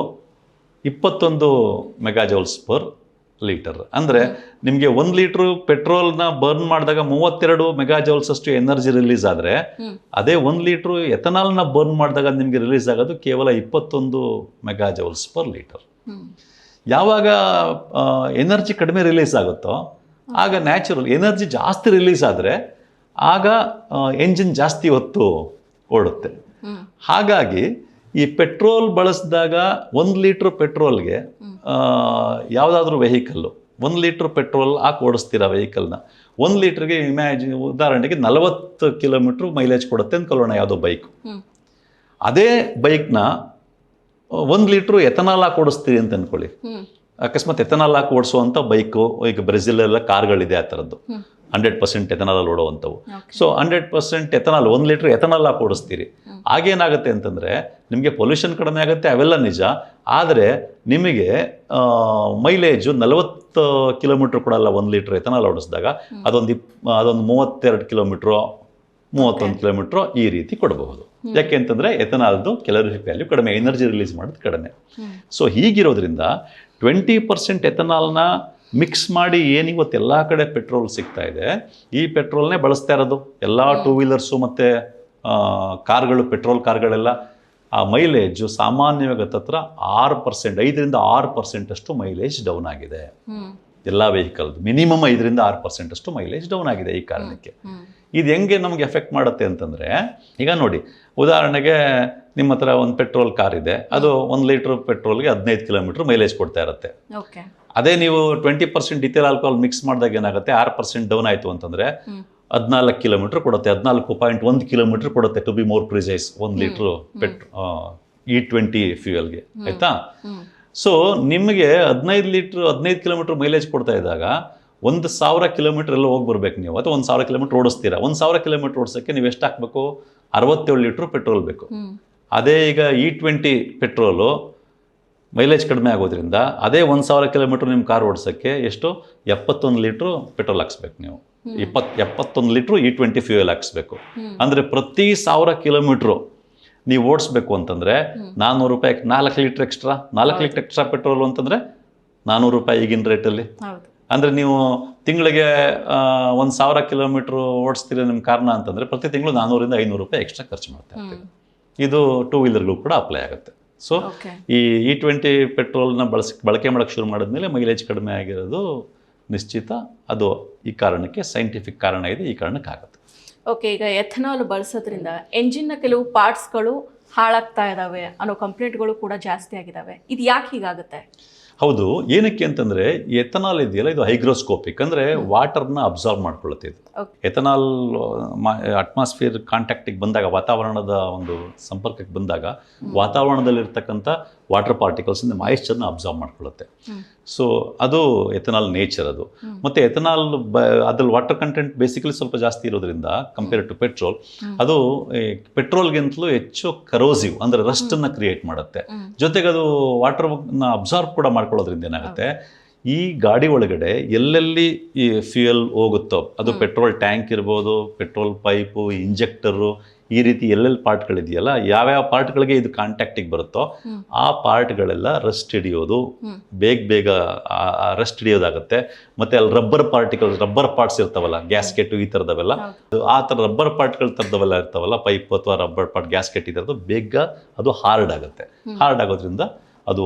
Speaker 1: 21 megajoules per litre. ಅಂದರೆ ನಿಮಗೆ 1 ಲೀಟ್ರು ಪೆಟ್ರೋಲ್ನ ಬರ್ನ್ ಮಾಡಿದಾಗ 32 ಮೆಗಾಜೌಲ್ಸ್ ಅಷ್ಟು ಎನರ್ಜಿ ರಿಲೀಸ್ ಆದರೆ ಅದೇ 1 ಲೀಟ್ರು ಎಥನಾಲ್ನ ಬರ್ನ್ ಮಾಡಿದಾಗ ನಿಮಗೆ ರಿಲೀಸ್ ಆಗೋದು ಕೇವಲ 21 ಮೆಗಾಜೌಲ್ಸ್ ಪರ್ ಲೀಟರ್. ಯಾವಾಗ ಎನರ್ಜಿ ಕಡಿಮೆ ರಿಲೀಸ್ ಆಗುತ್ತೋ ಆಗ ನ್ಯಾಚುರಲ್ ಎನರ್ಜಿ ಜಾಸ್ತಿ ರಿಲೀಸ್ ಆದರೆ ಆಗ ಎಂಜಿನ್ ಜಾಸ್ತಿ ಹೊತ್ತು ಓಡುತ್ತೆ. ಹಾಗಾಗಿ ಈ ಪೆಟ್ರೋಲ್ ಬಳಸಿದಾಗ 1 ಲೀಟ್ರ್ ಪೆಟ್ರೋಲ್ಗೆ ಯಾವುದಾದ್ರೂ ವೆಹಿಕಲ್ಲು 1 ಲೀಟ್ರ್ ಪೆಟ್ರೋಲ್ ಹಾಕಿ ಓಡಿಸ್ತೀರ ವೆಹಿಕಲ್ನ 1 ಲೀಟ್ರಿಗೆ ಉದಾಹರಣೆಗೆ 40 ಕಿಲೋಮೀಟ್ರ್ ಮೈಲೇಜ್ ಕೊಡುತ್ತೆ ಅಂದ್ಕೊಳ್ಳೋಣ ಯಾವುದೋ ಬೈಕ್. ಅದೇ ಬೈಕ್ನ 1 ಲೀಟ್ರು ಎಥನಾಲ್ ಹಾಕಿ ಓಡಿಸ್ತೀರಿ ಅಂತ ಅಂದ್ಕೊಳ್ಳಿ. ಅಕಸ್ಮಾತ್ ಎಥನಾಲ್ ಹಾಕಿ ಓಡಿಸುವಂಥ ಬೈಕು ಈಗ ಬ್ರೆಜಿಲೆಲ್ಲ ಕಾರ್ಗಳಿದೆ ಆ ಥರದ್ದು 100% ಎಥನಾಲಲ್ಲಿ ಓಡುವಂಥವು. ಸೊ 100% ಎಥನಾಲ್ 1 ಲೀಟ್ರ್ ಎಥನಾಲ್ ಹಾಕಿ ಓಡಿಸ್ತೀರಿ. ಆಗೇನಾಗುತ್ತೆ ಅಂತಂದರೆ ನಿಮಗೆ ಪೊಲ್ಯೂಷನ್ ಕಡಿಮೆ ಆಗುತ್ತೆ, ಅವೆಲ್ಲ ನಿಜ. ಆದರೆ ನಿಮಗೆ ಮೈಲೇಜು 40 ಕಿಲೋಮೀಟ್ರ್ ಕೊಡಲ್ಲ 1 ಲೀಟ್ರ್ ಎಥನಾಲ್ ಓಡಿಸಿದಾಗ. ಅದೊಂದು 32 ಕಿಲೋಮೀಟ್ರು 31 ಕಿಲೋಮೀಟ್ರು ಈ ರೀತಿ ಕೊಡಬಹುದು. ಯಾಕೆ ಅಂತಂದರೆ ಎಥನಾಲ್ದು ಕ್ಯಾಲರಿಫಿಕ್ ವ್ಯಾಲ್ಯೂ ಕಡಿಮೆ, ಎನರ್ಜಿ ರಿಲೀಸ್ ಮಾಡೋದು ಕಡಿಮೆ. ಸೊ ಹೀಗಿರೋದ್ರಿಂದ 20% ಎಥನಾಲ್ನ ಮಿಕ್ಸ್ ಮಾಡಿ ಏನಿವತ್ತು ಎಲ್ಲ ಕಡೆ ಪೆಟ್ರೋಲ್ ಸಿಗ್ತಾ ಇದೆ, ಈ ಪೆಟ್ರೋಲ್ನೇ ಬಳಸ್ತಾ ಇರೋದು ಎಲ್ಲ 2 ವೀಲರ್ಸು ಮತ್ತು ಕಾರ್ಗಳು, ಪೆಟ್ರೋಲ್ ಕಾರ್ಗಳೆಲ್ಲ. ಆ ಮೈಲೇಜು ಸಾಮಾನ್ಯವಾಗಿ ಹತ್ರ 6%, 5ರಿಂದ 6% ಅಷ್ಟು ಮೈಲೇಜ್ ಡೌನ್ ಆಗಿದೆ ಎಲ್ಲ ವೆಹಿಕಲ್ದು. ಮಿನಿಮಮ್ 5ರಿಂದ 6% ಅಷ್ಟು ಮೈಲೇಜ್ ಡೌನ್ ಆಗಿದೆ ಈ ಕಾರಣಕ್ಕೆ. ಇದು ಹೆಂಗೆ ನಮಗೆ ಎಫೆಕ್ಟ್ ಮಾಡುತ್ತೆ ಅಂತಂದರೆ, ಈಗ ನೋಡಿ ಉದಾಹರಣೆಗೆ ನಿಮ್ಮ ಹತ್ರ ಒಂದು ಪೆಟ್ರೋಲ್ ಕಾರ್ ಇದೆ, ಅದು 1 ಲೀಟ್ರ್ ಪೆಟ್ರೋಲ್ಗೆ 15 ಕಿಲೋಮೀಟ್ರ್ ಮೈಲೇಜ್ ಕೊಡ್ತಾ ಇರುತ್ತೆ. ಅದೇ ನೀವು 20% ಇಥೈಲ್ ಆಲ್ಕೋಹಾಲ್ ಮಿಕ್ಸ್ ಮಾಡಿದಾಗ ಏನಾಗುತ್ತೆ, 6% ಡೌನ್ ಆಯಿತು ಅಂತಂದರೆ 14 ಕಿಲೋಮೀಟ್ರ್ ಕೊಡುತ್ತೆ, 14.1 ಕಿಲೋಮೀಟ್ರ್ ಕೊಡುತ್ತೆ to be more precise 1 litre E20 ಫ್ಯೂಯಲ್ಗೆ, ಆಯಿತಾ. ಸೊ ನಿಮಗೆ 15 ಕಿಲೋಮೀಟ್ರ್ ಮೈಲೇಜ್ ಕೊಡ್ತಾ ಇದ್ದಾಗ 1,000 ಕಿಲೋಮೀಟ್ರ್ ಎಲ್ಲ ಹೋಗಿ ಬರ್ಬೇಕು ನೀವು, ಅಥವಾ 1,000 ಕಿಲೋಮೀಟ್ರ್ ಓಡಿಸ್ತೀರಾ. 1,000 ಕಿಲೋಮೀಟ್ರ್ ಓಡಿಸೋಕ್ಕೆ ನೀವು ಎಷ್ಟು ಹಾಕಬೇಕು, 67 ಲೀಟ್ರ್ ಪೆಟ್ರೋಲ್ ಬೇಕು. ಅದೇ ಈಗ E20 ಪೆಟ್ರೋಲು ಮೈಲೇಜ್ ಕಡಿಮೆ ಆಗೋದ್ರಿಂದ ಅದೇ 1,000 ಕಿಲೋಮೀಟ್ರ್ ನಿಮ್ಮ ಕಾರ್ ಓಡಿಸೋಕ್ಕೆ ಎಷ್ಟು 71 ಲೀಟ್ರು ಪೆಟ್ರೋಲ್ ಹಾಕ್ಸ್ಬೇಕು ನೀವು. 71 ಲೀಟ್ರು E20 ಫ್ಯೂಯಲ್ ಹಾಕ್ಸ್ಬೇಕು. ಅಂದರೆ ಪ್ರತಿ 1000 ಕಿಲೋಮೀಟ್ರು ನೀವು ಓಡಿಸ್ಬೇಕು ಅಂತಂದರೆ 400 ರೂಪಾಯಿ, 4 litre extra, 4 litre extra petrol ಅಂತಂದರೆ 400 ರೂಪಾಯಿ ಈಗಿನ ರೇಟಲ್ಲಿ. ಅಂದರೆ ನೀವು ತಿಂಗಳಿಗೆ 1,000 ಕಿಲೋಮೀಟ್ರ್ ಓಡಿಸ್ತೀರ ನಿಮ್ಮ ಕಾರ್ನ ಅಂತಂದರೆ ಪ್ರತಿ ತಿಂಗಳು 400ರಿಂದ 500 ರೂಪಾಯಿ ಎಕ್ಸ್ಟ್ರಾ ಖರ್ಚು ಮಾಡ್ತಾ ಇರ್ತೀವಿ. ಇದು 2 ವೀಲರ್ಗಳು ಕೂಡ ಅಪ್ಲೈ ಆಗುತ್ತೆ. ಸೊ ಈ E20 ಪೆಟ್ರೋಲ್ನ ಬಳಕೆ ಮಾಡೋಕ್ಕೆ ಶುರು ಮಾಡಿದ್ಮೇಲೆ ಮೈಲೇಜ್ ಕಡಿಮೆ ಆಗಿರೋದು ನಿಶ್ಚಿತ. ಅದು ಈ ಕಾರಣಕ್ಕೆ ಸೈಂಟಿಫಿಕ್ ಕಾರಣ ಇದೆ, ಈ ಕಾರಣಕ್ಕೆ ಆಗುತ್ತೆ.
Speaker 2: ಓಕೆ, ಈಗ ಎಥನಾಲ್ ಬಳಸೋದ್ರಿಂದ ಎಂಜಿನ್ನ ಕೆಲವು ಪಾರ್ಟ್ಸ್ಗಳು ಹಾಳಾಗ್ತಾ ಇದ್ದಾವೆ ಅನ್ನೋ ಕಂಪ್ಲೇಂಟ್ಗಳು ಕೂಡ ಜಾಸ್ತಿ ಆಗಿದ್ದಾವೆ. ಇದು ಯಾಕೆ ಹೀಗಾಗುತ್ತೆ?
Speaker 1: ಹೌದು, ಏನಕ್ಕೆ ಅಂತಂದರೆ ಎಥನಾಲ್ ಇದೆಯಲ್ಲ, ಇದು ಹೈಗ್ರೋಸ್ಕೋಪಿಕ್, ಅಂದರೆ ವಾಟರ್ನ ಅಬ್ಸಾರ್ವ್ ಮಾಡ್ಕೊಳ್ಳುತ್ತೆ. ಇದು ಎಥನಾಲ್ ಅಟ್ಮಾಸ್ಫಿಯರ್ ಕಾಂಟ್ಯಾಕ್ಟಿಗೆ ಬಂದಾಗ, ವಾತಾವರಣದ ಒಂದು ಸಂಪರ್ಕಕ್ಕೆ ಬಂದಾಗ ವಾತಾವರಣದಲ್ಲಿರ್ತಕ್ಕಂಥ ವಾಟರ್ ಪಾರ್ಟಿಕಲ್ಸಿಂದ ಮಾಯಿಶ್ಚರ್ನ ಅಬ್ಸಾರ್ವ್ ಮಾಡ್ಕೊಳ್ಳುತ್ತೆ. ಸೊ ಅದು ಎಥನಾಲ್ ನೇಚರ್ ಅದು. ಮತ್ತು ಎಥನಾಲ್ ಅದ್ರಲ್ಲಿ ವಾಟರ್ ಕಂಟೆಂಟ್ ಬೇಸಿಕಲಿ ಸ್ವಲ್ಪ ಜಾಸ್ತಿ ಇರೋದ್ರಿಂದ ಕಂಪೇರ್ ಟು ಪೆಟ್ರೋಲ್, ಅದು ಪೆಟ್ರೋಲ್ಗಿಂತಲೂ ಹೆಚ್ಚು ಕರೋಸಿವ್, ಅಂದರೆ ರಸ್ಟನ್ನು ಕ್ರಿಯೇಟ್ ಮಾಡುತ್ತೆ. ಜೊತೆಗೆ ಅದು ವಾಟರ್ನ ಅಬ್ಸಾರ್ವ್ ಕೂಡ ಮಾಡ್ಕೊಳ್ಳೋದ್ರಿಂದ ಏನಾಗುತ್ತೆ, ಈ ಗಾಡಿ ಒಳಗಡೆ ಎಲ್ಲೆಲ್ಲಿ ಈ ಫ್ಯೂಯಲ್ ಹೋಗುತ್ತೋ, ಅದು ಪೆಟ್ರೋಲ್ ಟ್ಯಾಂಕ್ ಇರ್ಬೋದು, ಪೆಟ್ರೋಲ್ ಪೈಪು, ಇಂಜೆಕ್ಟರು, ಈ ರೀತಿ ಎಲ್ಲೆಲ್ಲಿ ಪಾರ್ಟ್ಗಳಿದೆಯಲ್ಲ, ಯಾವ್ಯಾವ ಪಾರ್ಟ್ಗಳಿಗೆ ಇದು ಕಾಂಟ್ಯಾಕ್ಟಿಗೆ ಬರುತ್ತೋ ಆ ಪಾರ್ಟ್ಗಳೆಲ್ಲ ರಸ್ಟ್ ಹಿಡಿಯೋದು, ಬೇಗ ರಸ್ಟ್ ಹಿಡಿಯೋದಾಗುತ್ತೆ. ಮತ್ತು ಅಲ್ಲಿ ರಬ್ಬರ್ ಪಾರ್ಟ್ಸ್ ಇರ್ತಾವಲ್ಲ, ಗ್ಯಾಸ್ಕೆಟು ಈ ಥರದವೆಲ್ಲ, ಆ ಥರ ರಬ್ಬರ್ ಪಾರ್ಟ್ಗಳ ಥರದವೆಲ್ಲ ಇರ್ತಾವಲ್ಲ, ಪೈಪ್ ಅಥವಾ ರಬ್ಬರ್ ಪಾರ್ಟ್, ಗ್ಯಾಸ್ಕೆಟ್ ಈ ಥರದ್ದು ಬೇಗ ಅದು ಹಾರ್ಡ್ ಆಗುತ್ತೆ. ಹಾರ್ಡ್ ಆಗೋದ್ರಿಂದ ಅದು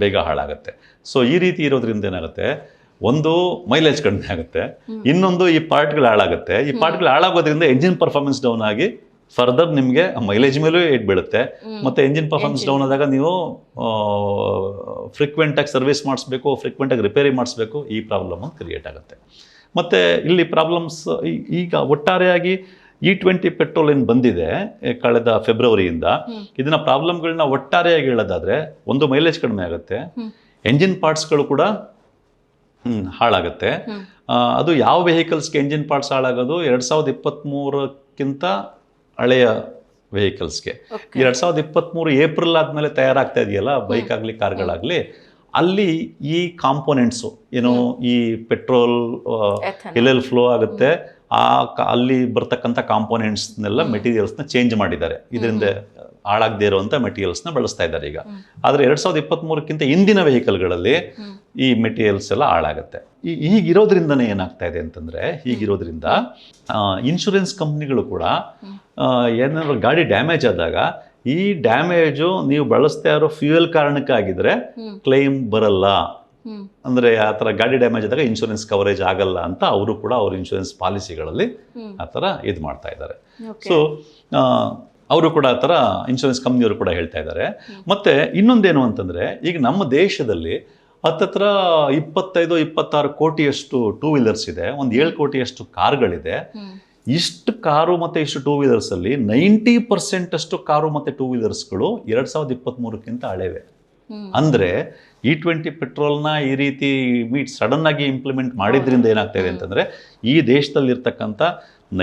Speaker 1: ಬೇಗ ಹಾಳಾಗುತ್ತೆ. ಸೊ ಈ ರೀತಿ ಇರೋದ್ರಿಂದ ಏನಾಗುತ್ತೆ, ಒಂದು ಮೈಲೇಜ್ ಕಡಿಮೆ ಆಗುತ್ತೆ, ಇನ್ನೊಂದು ಈ ಪಾರ್ಟ್ಗಳು ಹಾಳಾಗುತ್ತೆ. ಈ ಪಾರ್ಟ್ಗಳು ಹಾಳಾಗೋದ್ರಿಂದ ಎಂಜಿನ್ ಪರ್ಫಾರ್ಮೆನ್ಸ್ ಡೌನ್ ಆಗಿ ಫರ್ದರ್ ನಿಮಗೆ ಮೈಲೇಜ್ ಮೇಲೂ ಏಟ್ ಬೀಳುತ್ತೆ. ಮತ್ತು ಎಂಜಿನ್ ಪರ್ಫಾರ್ಮೆನ್ಸ್ ಡೌನ್ ಆದಾಗ ನೀವು ಫ್ರೀಕ್ವೆಂಟಾಗಿ ಸರ್ವಿಸ್ ಮಾಡಿಸ್ಬೇಕು, ಫ್ರೀಕ್ವೆಂಟಾಗಿ ರಿಪೇರಿ ಮಾಡಿಸ್ಬೇಕು, ಈ ಪ್ರಾಬ್ಲಮ್ ಕ್ರಿಯೇಟ್ ಆಗುತ್ತೆ. ಮತ್ತು ಇಲ್ಲಿ ಪ್ರಾಬ್ಲಮ್ಸ್ ಈಗ ಒಟ್ಟಾರೆಯಾಗಿ E20 ಪೆಟ್ರೋಲ್ ಏನು ಬಂದಿದೆ ಕಳೆದ ಫೆಬ್ರವರಿಯಿಂದ, ಇದನ್ನ ಪ್ರಾಬ್ಲಮ್ಗಳನ್ನ ಒಟ್ಟಾರೆಯಾಗಿ ಹೇಳೋದಾದರೆ, ಒಂದು ಮೈಲೇಜ್ ಕಡಿಮೆ ಆಗುತ್ತೆ, ಎಂಜಿನ್ ಪಾರ್ಟ್ಸ್ಗಳು ಕೂಡ ಹಾಳಾಗುತ್ತೆ. ಅದು ಯಾವ ವೆಹಿಕಲ್ಸ್ಗೆ ಎಂಜಿನ್ ಪಾರ್ಟ್ಸ್ ಹಾಳಾಗೋದು, 2023ಕ್ಕಿಂತ ಹಳೆಯ ವೆಹಿಕಲ್ಸ್ಗೆ. 2023 ಏಪ್ರಿಲ್ ಆದಮೇಲೆ ತಯಾರಾಗ್ತಾ ಇದೆಯಲ್ಲ ಬೈಕ್ ಆಗಲಿ ಕಾರ್ಗಳಾಗಲಿ, ಅಲ್ಲಿ ಈ ಕಾಂಪೋನೆಂಟ್ಸು ಏನು, ಈ ಪೆಟ್ರೋಲ್ ಎಲ್ಲೆಲ್ಲಿ ಫ್ಲೋ ಆಗುತ್ತೆ, ಅಲ್ಲಿ ಬರ್ತಕ್ಕಂಥ ಕಾಂಪೋನೆಂಟ್ಸ್ನೆಲ್ಲ ಮೆಟೀರಿಯಲ್ಸ್ನ ಚೇಂಜ್ ಮಾಡಿದ್ದಾರೆ. ಇದರಿಂದ ಹಾಳಾಗದೇ ಇರುವಂಥ ಮೆಟೀರಿಯಲ್ಸ್ನ ಬಳಸ್ತಾ ಇದ್ದಾರೆ ಈಗ. ಆದರೆ 2023ಕ್ಕಿಂತ ಹಿಂದಿನ ವೆಹಿಕಲ್ಗಳಲ್ಲಿ ಈ ಮೆಟೀರಿಯಲ್ಸ್ ಎಲ್ಲ ಹಾಳಾಗುತ್ತೆ. ಹೀಗಿರೋದ್ರಿಂದನೇ ಏನಾಗ್ತಾ ಇದೆ ಅಂತಂದರೆ, ಹೀಗಿರೋದ್ರಿಂದ ಇನ್ಶೂರೆನ್ಸ್ ಕಂಪ್ನಿಗಳು ಕೂಡ ಏನಾದ್ರು ಗಾಡಿ ಡ್ಯಾಮೇಜ್ ಆದಾಗ ಈ ಡ್ಯಾಮೇಜು ನೀವು ಬಳಸ್ತಾ ಇರೋ ಫ್ಯೂಯಲ್ ಕಾರಣಕ್ಕಾಗಿದ್ರೆ ಕ್ಲೈಮ್ ಬರಲ್ಲ. ಅಂದರೆ ಆ ಥರ ಗಾಡಿ ಡ್ಯಾಮೇಜ್ ಆದಾಗ ಇನ್ಶೂರೆನ್ಸ್ ಕವರೇಜ್ ಆಗಲ್ಲ ಅಂತ ಅವರು ಕೂಡ ಅವ್ರ ಇನ್ಶೂರೆನ್ಸ್ ಪಾಲಿಸಿಗಳಲ್ಲಿ ಆ ಥರ ಇದು ಮಾಡ್ತಾ ಇದ್ದಾರೆ. ಸೊ ಅವರು ಕೂಡ ಆ ಥರ ಇನ್ಶೂರೆನ್ಸ್ ಕಂಪ್ನಿಯವರು ಕೂಡ ಹೇಳ್ತಾ ಇದ್ದಾರೆ. ಮತ್ತು ಇನ್ನೊಂದೇನು ಅಂತಂದರೆ, ಈಗ ನಮ್ಮ ದೇಶದಲ್ಲಿ ಹತ್ತತ್ರ 25-26 ಕೋಟಿಯಷ್ಟು ಟೂ ವೀಲರ್ಸ್ ಇದೆ, ಒಂದು 7 ಕೋಟಿಯಷ್ಟು ಕಾರ್ಗಳಿದೆ. ಇಷ್ಟು ಕಾರು ಮತ್ತು ಇಷ್ಟು ಟೂ ವೀಲರ್ಸಲ್ಲಿ 90% ಅಷ್ಟು ಕಾರು ಮತ್ತು ಟೂ ವೀಲರ್ಸ್ಗಳು 2023ಕ್ಕಿಂತ ಹಳೆವೆ. ಅಂದರೆ E20 ಪೆಟ್ರೋಲ್ನ ಈ ರೀತಿ ಸಡನ್ ಆಗಿ ಇಂಪ್ಲಿಮೆಂಟ್ ಮಾಡಿದ್ರಿಂದ ಏನಾಗ್ತಾ ಇದೆ ಅಂತಂದರೆ, ಈ ದೇಶದಲ್ಲಿರ್ತಕ್ಕಂಥ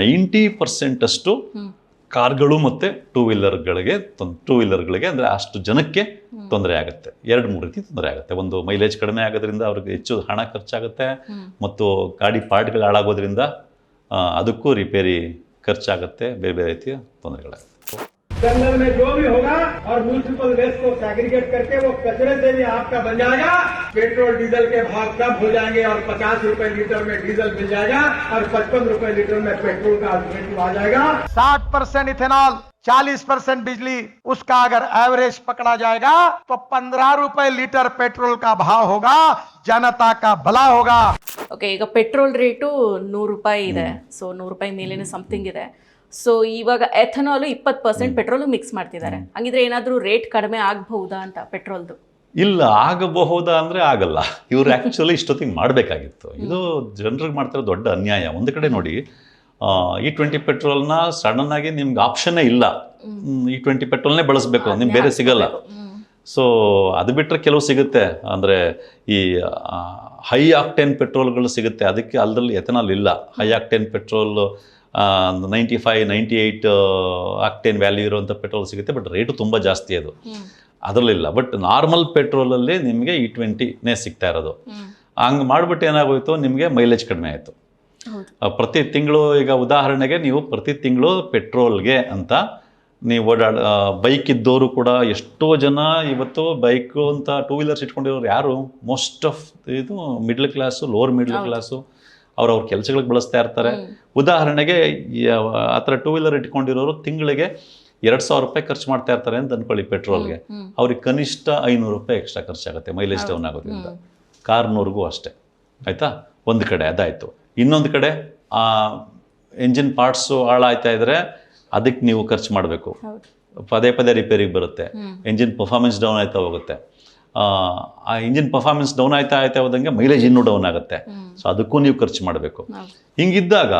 Speaker 1: 90% ಅಷ್ಟು ಕಾರ್ಗಳು ಮತ್ತು ಟೂ ವೀಲರ್ಗಳಿಗೆ ಅಂದರೆ ಅಷ್ಟು ಜನಕ್ಕೆ ತೊಂದರೆ ಆಗುತ್ತೆ. 2-3 ರೀತಿ ತೊಂದರೆ ಆಗುತ್ತೆ. ಒಂದು ಮೈಲೇಜ್ ಕಡಿಮೆ ಆಗೋದ್ರಿಂದ ಅವ್ರಿಗೆ ಹೆಚ್ಚು ಹಣ ಖರ್ಚಾಗುತ್ತೆ, ಮತ್ತು ಗಾಡಿ ಪಾರ್ಟ್ಗಳು ಹಾಳಾಗೋದ್ರಿಂದ ಅದಕ್ಕೂ ರಿಪೇರಿ ಖರ್ಚಾಗುತ್ತೆ, ಬೇರೆ ಬೇರೆ ರೀತಿಯ ತೊಂದರೆಗಳಾಗುತ್ತೆ.
Speaker 3: जंगल में जो भी होगा और म्यूनिसिपल वेस्ट को सेग्रीगेट करके वो कचरे से भी आपका बन जाएगा. पेट्रोल डीजल के भाव कम हो जाएंगे और 50 रुपए लीटर में डीजल मिल जाएगा और 55 रुपए लीटर में पेट्रोल का अल्टरनेटिव आ जाएगा. 60% इथेनॉल, 40% बिजली, उसका अगर एवरेज पकड़ा जाएगा तो 15 रुपए लीटर पेट्रोल का भाव होगा. जनता का भला होगा.
Speaker 2: ಓಕೆ, ಈಗ ಪೆಟ್ರೋಲ್ ರೇಟು 100 ರೂಪಾಯಿ ಇದೆ. ಸೊ 100 ರೂಪಾಯಿ ಮೇಲೇನೆ ಸಮಥಿಂಗ್ ಇದೆ. ಸೊ ಇವಾಗ ಎಥನಾಲು 20% ಪೆಟ್ರೋಲ್ ಮಿಕ್ಸ್ ಮಾಡ್ತಿದ್ದಾರೆ. ಹಂಗಿದ್ರೆ ಏನಾದರೂ ರೇಟ್ ಕಡಿಮೆ ಆಗಬಹುದಾ ಅಂತ ಪೆಟ್ರೋಲ್ದು?
Speaker 1: ಇಲ್ಲ, ಆಗಬಹುದಾ ಅಂದರೆ ಆಗಲ್ಲ. ಇವರು ಆ್ಯಕ್ಚುಲಿ ಇಷ್ಟೊತ್ತಿಗೆ ಮಾಡಬೇಕಾಗಿತ್ತು. ಇದು ಜನರಿಗೆ ಮಾಡ್ತಿರೋ ದೊಡ್ಡ ಅನ್ಯಾಯ. ಒಂದು ಕಡೆ ನೋಡಿ, E20 ಪೆಟ್ರೋಲ್ನ ಸಡನ್ ಆಗಿ ನಿಮ್ಗೆ ಆಪ್ಷನ್ನೇ ಇಲ್ಲ. E20 ಪೆಟ್ರೋಲ್ನೇ ಬಳಸಬೇಕು, ನಿಮ್ಗೆ ಬೇರೆ ಸಿಗಲ್ಲ. ಸೊ ಅದು ಬಿಟ್ಟರೆ ಕೆಲವು ಸಿಗುತ್ತೆ, ಅಂದರೆ ಈ ಹೈ ಆಕ್ಟೇನ್ ಪೆಟ್ರೋಲ್ಗಳು ಸಿಗುತ್ತೆ. ಅದಕ್ಕೆ ಅಲ್ಲದಲ್ಲಿ ಎಥನಾಲ್ ಇಲ್ಲ. High octane petrol 95-98 octane value ಇರುವಂಥ ಪೆಟ್ರೋಲ್ ಸಿಗುತ್ತೆ, ಬಟ್ ರೇಟು ತುಂಬ ಜಾಸ್ತಿ ಅದು, ಅದರಲ್ಲಿಲ್ಲ. ಬಟ್ ನಾರ್ಮಲ್ ಪೆಟ್ರೋಲಲ್ಲಿ ನಿಮಗೆ E20ನೇ ಸಿಗ್ತಾ ಇರೋದು. ಹಂಗೆ ಮಾಡಿಬಿಟ್ಟು ಏನಾಗೋಯ್ತು, ನಿಮಗೆ ಮೈಲೇಜ್ ಕಡಿಮೆ ಆಯಿತು. ಪ್ರತಿ ತಿಂಗಳು, ಈಗ ಉದಾಹರಣೆಗೆ ನೀವು ಪ್ರತಿ ತಿಂಗಳು ಪೆಟ್ರೋಲ್ಗೆ ಅಂತ ನೀವು ಬೈಕ್ ಇದ್ದವರು ಕೂಡ ಎಷ್ಟೋ ಜನ ಇವತ್ತು ಬೈಕು ಅಂತ ಟೂ ವೀಲರ್ಸ್ ಇಟ್ಕೊಂಡಿರೋರು ಯಾರು, ಮೋಸ್ಟ್ ಆಫ್ ಇದು middle class, lower middle class, ಅವ್ರ ಕೆಲಸಗಳಿಗೆ ಬಳಸ್ತಾ ಇರ್ತಾರೆ. ಉದಾಹರಣೆಗೆ ಆ ಥರ ಟೂ ವೀಲರ್ ಇಟ್ಕೊಂಡಿರೋರು ತಿಂಗಳಿಗೆ 2,000 ರೂಪಾಯಿ ಖರ್ಚು ಮಾಡ್ತಾ ಇರ್ತಾರೆ ಅಂತ ಅಂದ್ಕೊಳ್ಳಿ ಪೆಟ್ರೋಲ್ಗೆ. ಅವ್ರಿಗೆ ಕನಿಷ್ಠ 500 ರೂಪಾಯಿ ಎಕ್ಸ್ಟ್ರಾ ಖರ್ಚಾಗುತ್ತೆ ಮೈಲೇಜ್ ಡೌನ್ ಆಗೋದ್ರಿಂದ. ಕಾರ್ನವ್ರಿಗೂ ಅಷ್ಟೇ. ಆಯಿತಾ? ಒಂದು ಕಡೆ ಅದಾಯಿತು. ಇನ್ನೊಂದು ಕಡೆ ಎಂಜಿನ್ ಪಾರ್ಟ್ಸು ಹಾಳಾಯ್ತಾ ಇದ್ದರೆ ಅದಕ್ಕೆ ನೀವು ಖರ್ಚು ಮಾಡಬೇಕು, ಪದೇ ಪದೇ ರಿಪೇರಿಗೆ ಬರುತ್ತೆ. ಎಂಜಿನ್ ಪರ್ಫಾರ್ಮೆನ್ಸ್ ಡೌನ್ ಆಯ್ತಾ ಹೋಗುತ್ತೆ. ಆ ಇಂಜಿನ್ ಪರ್ಫಾರ್ಮೆನ್ಸ್ ಡೌನ್ ಆಯ್ತಾ ಹೋದಂಗೆ ಮೈಲೇಜ್ ಇನ್ನೂ ಡೌನ್ ಆಗುತ್ತೆ. ಸೊ ಅದಕ್ಕೂ ನೀವು ಖರ್ಚು ಮಾಡಬೇಕು. ಹಿಂಗಿದ್ದಾಗ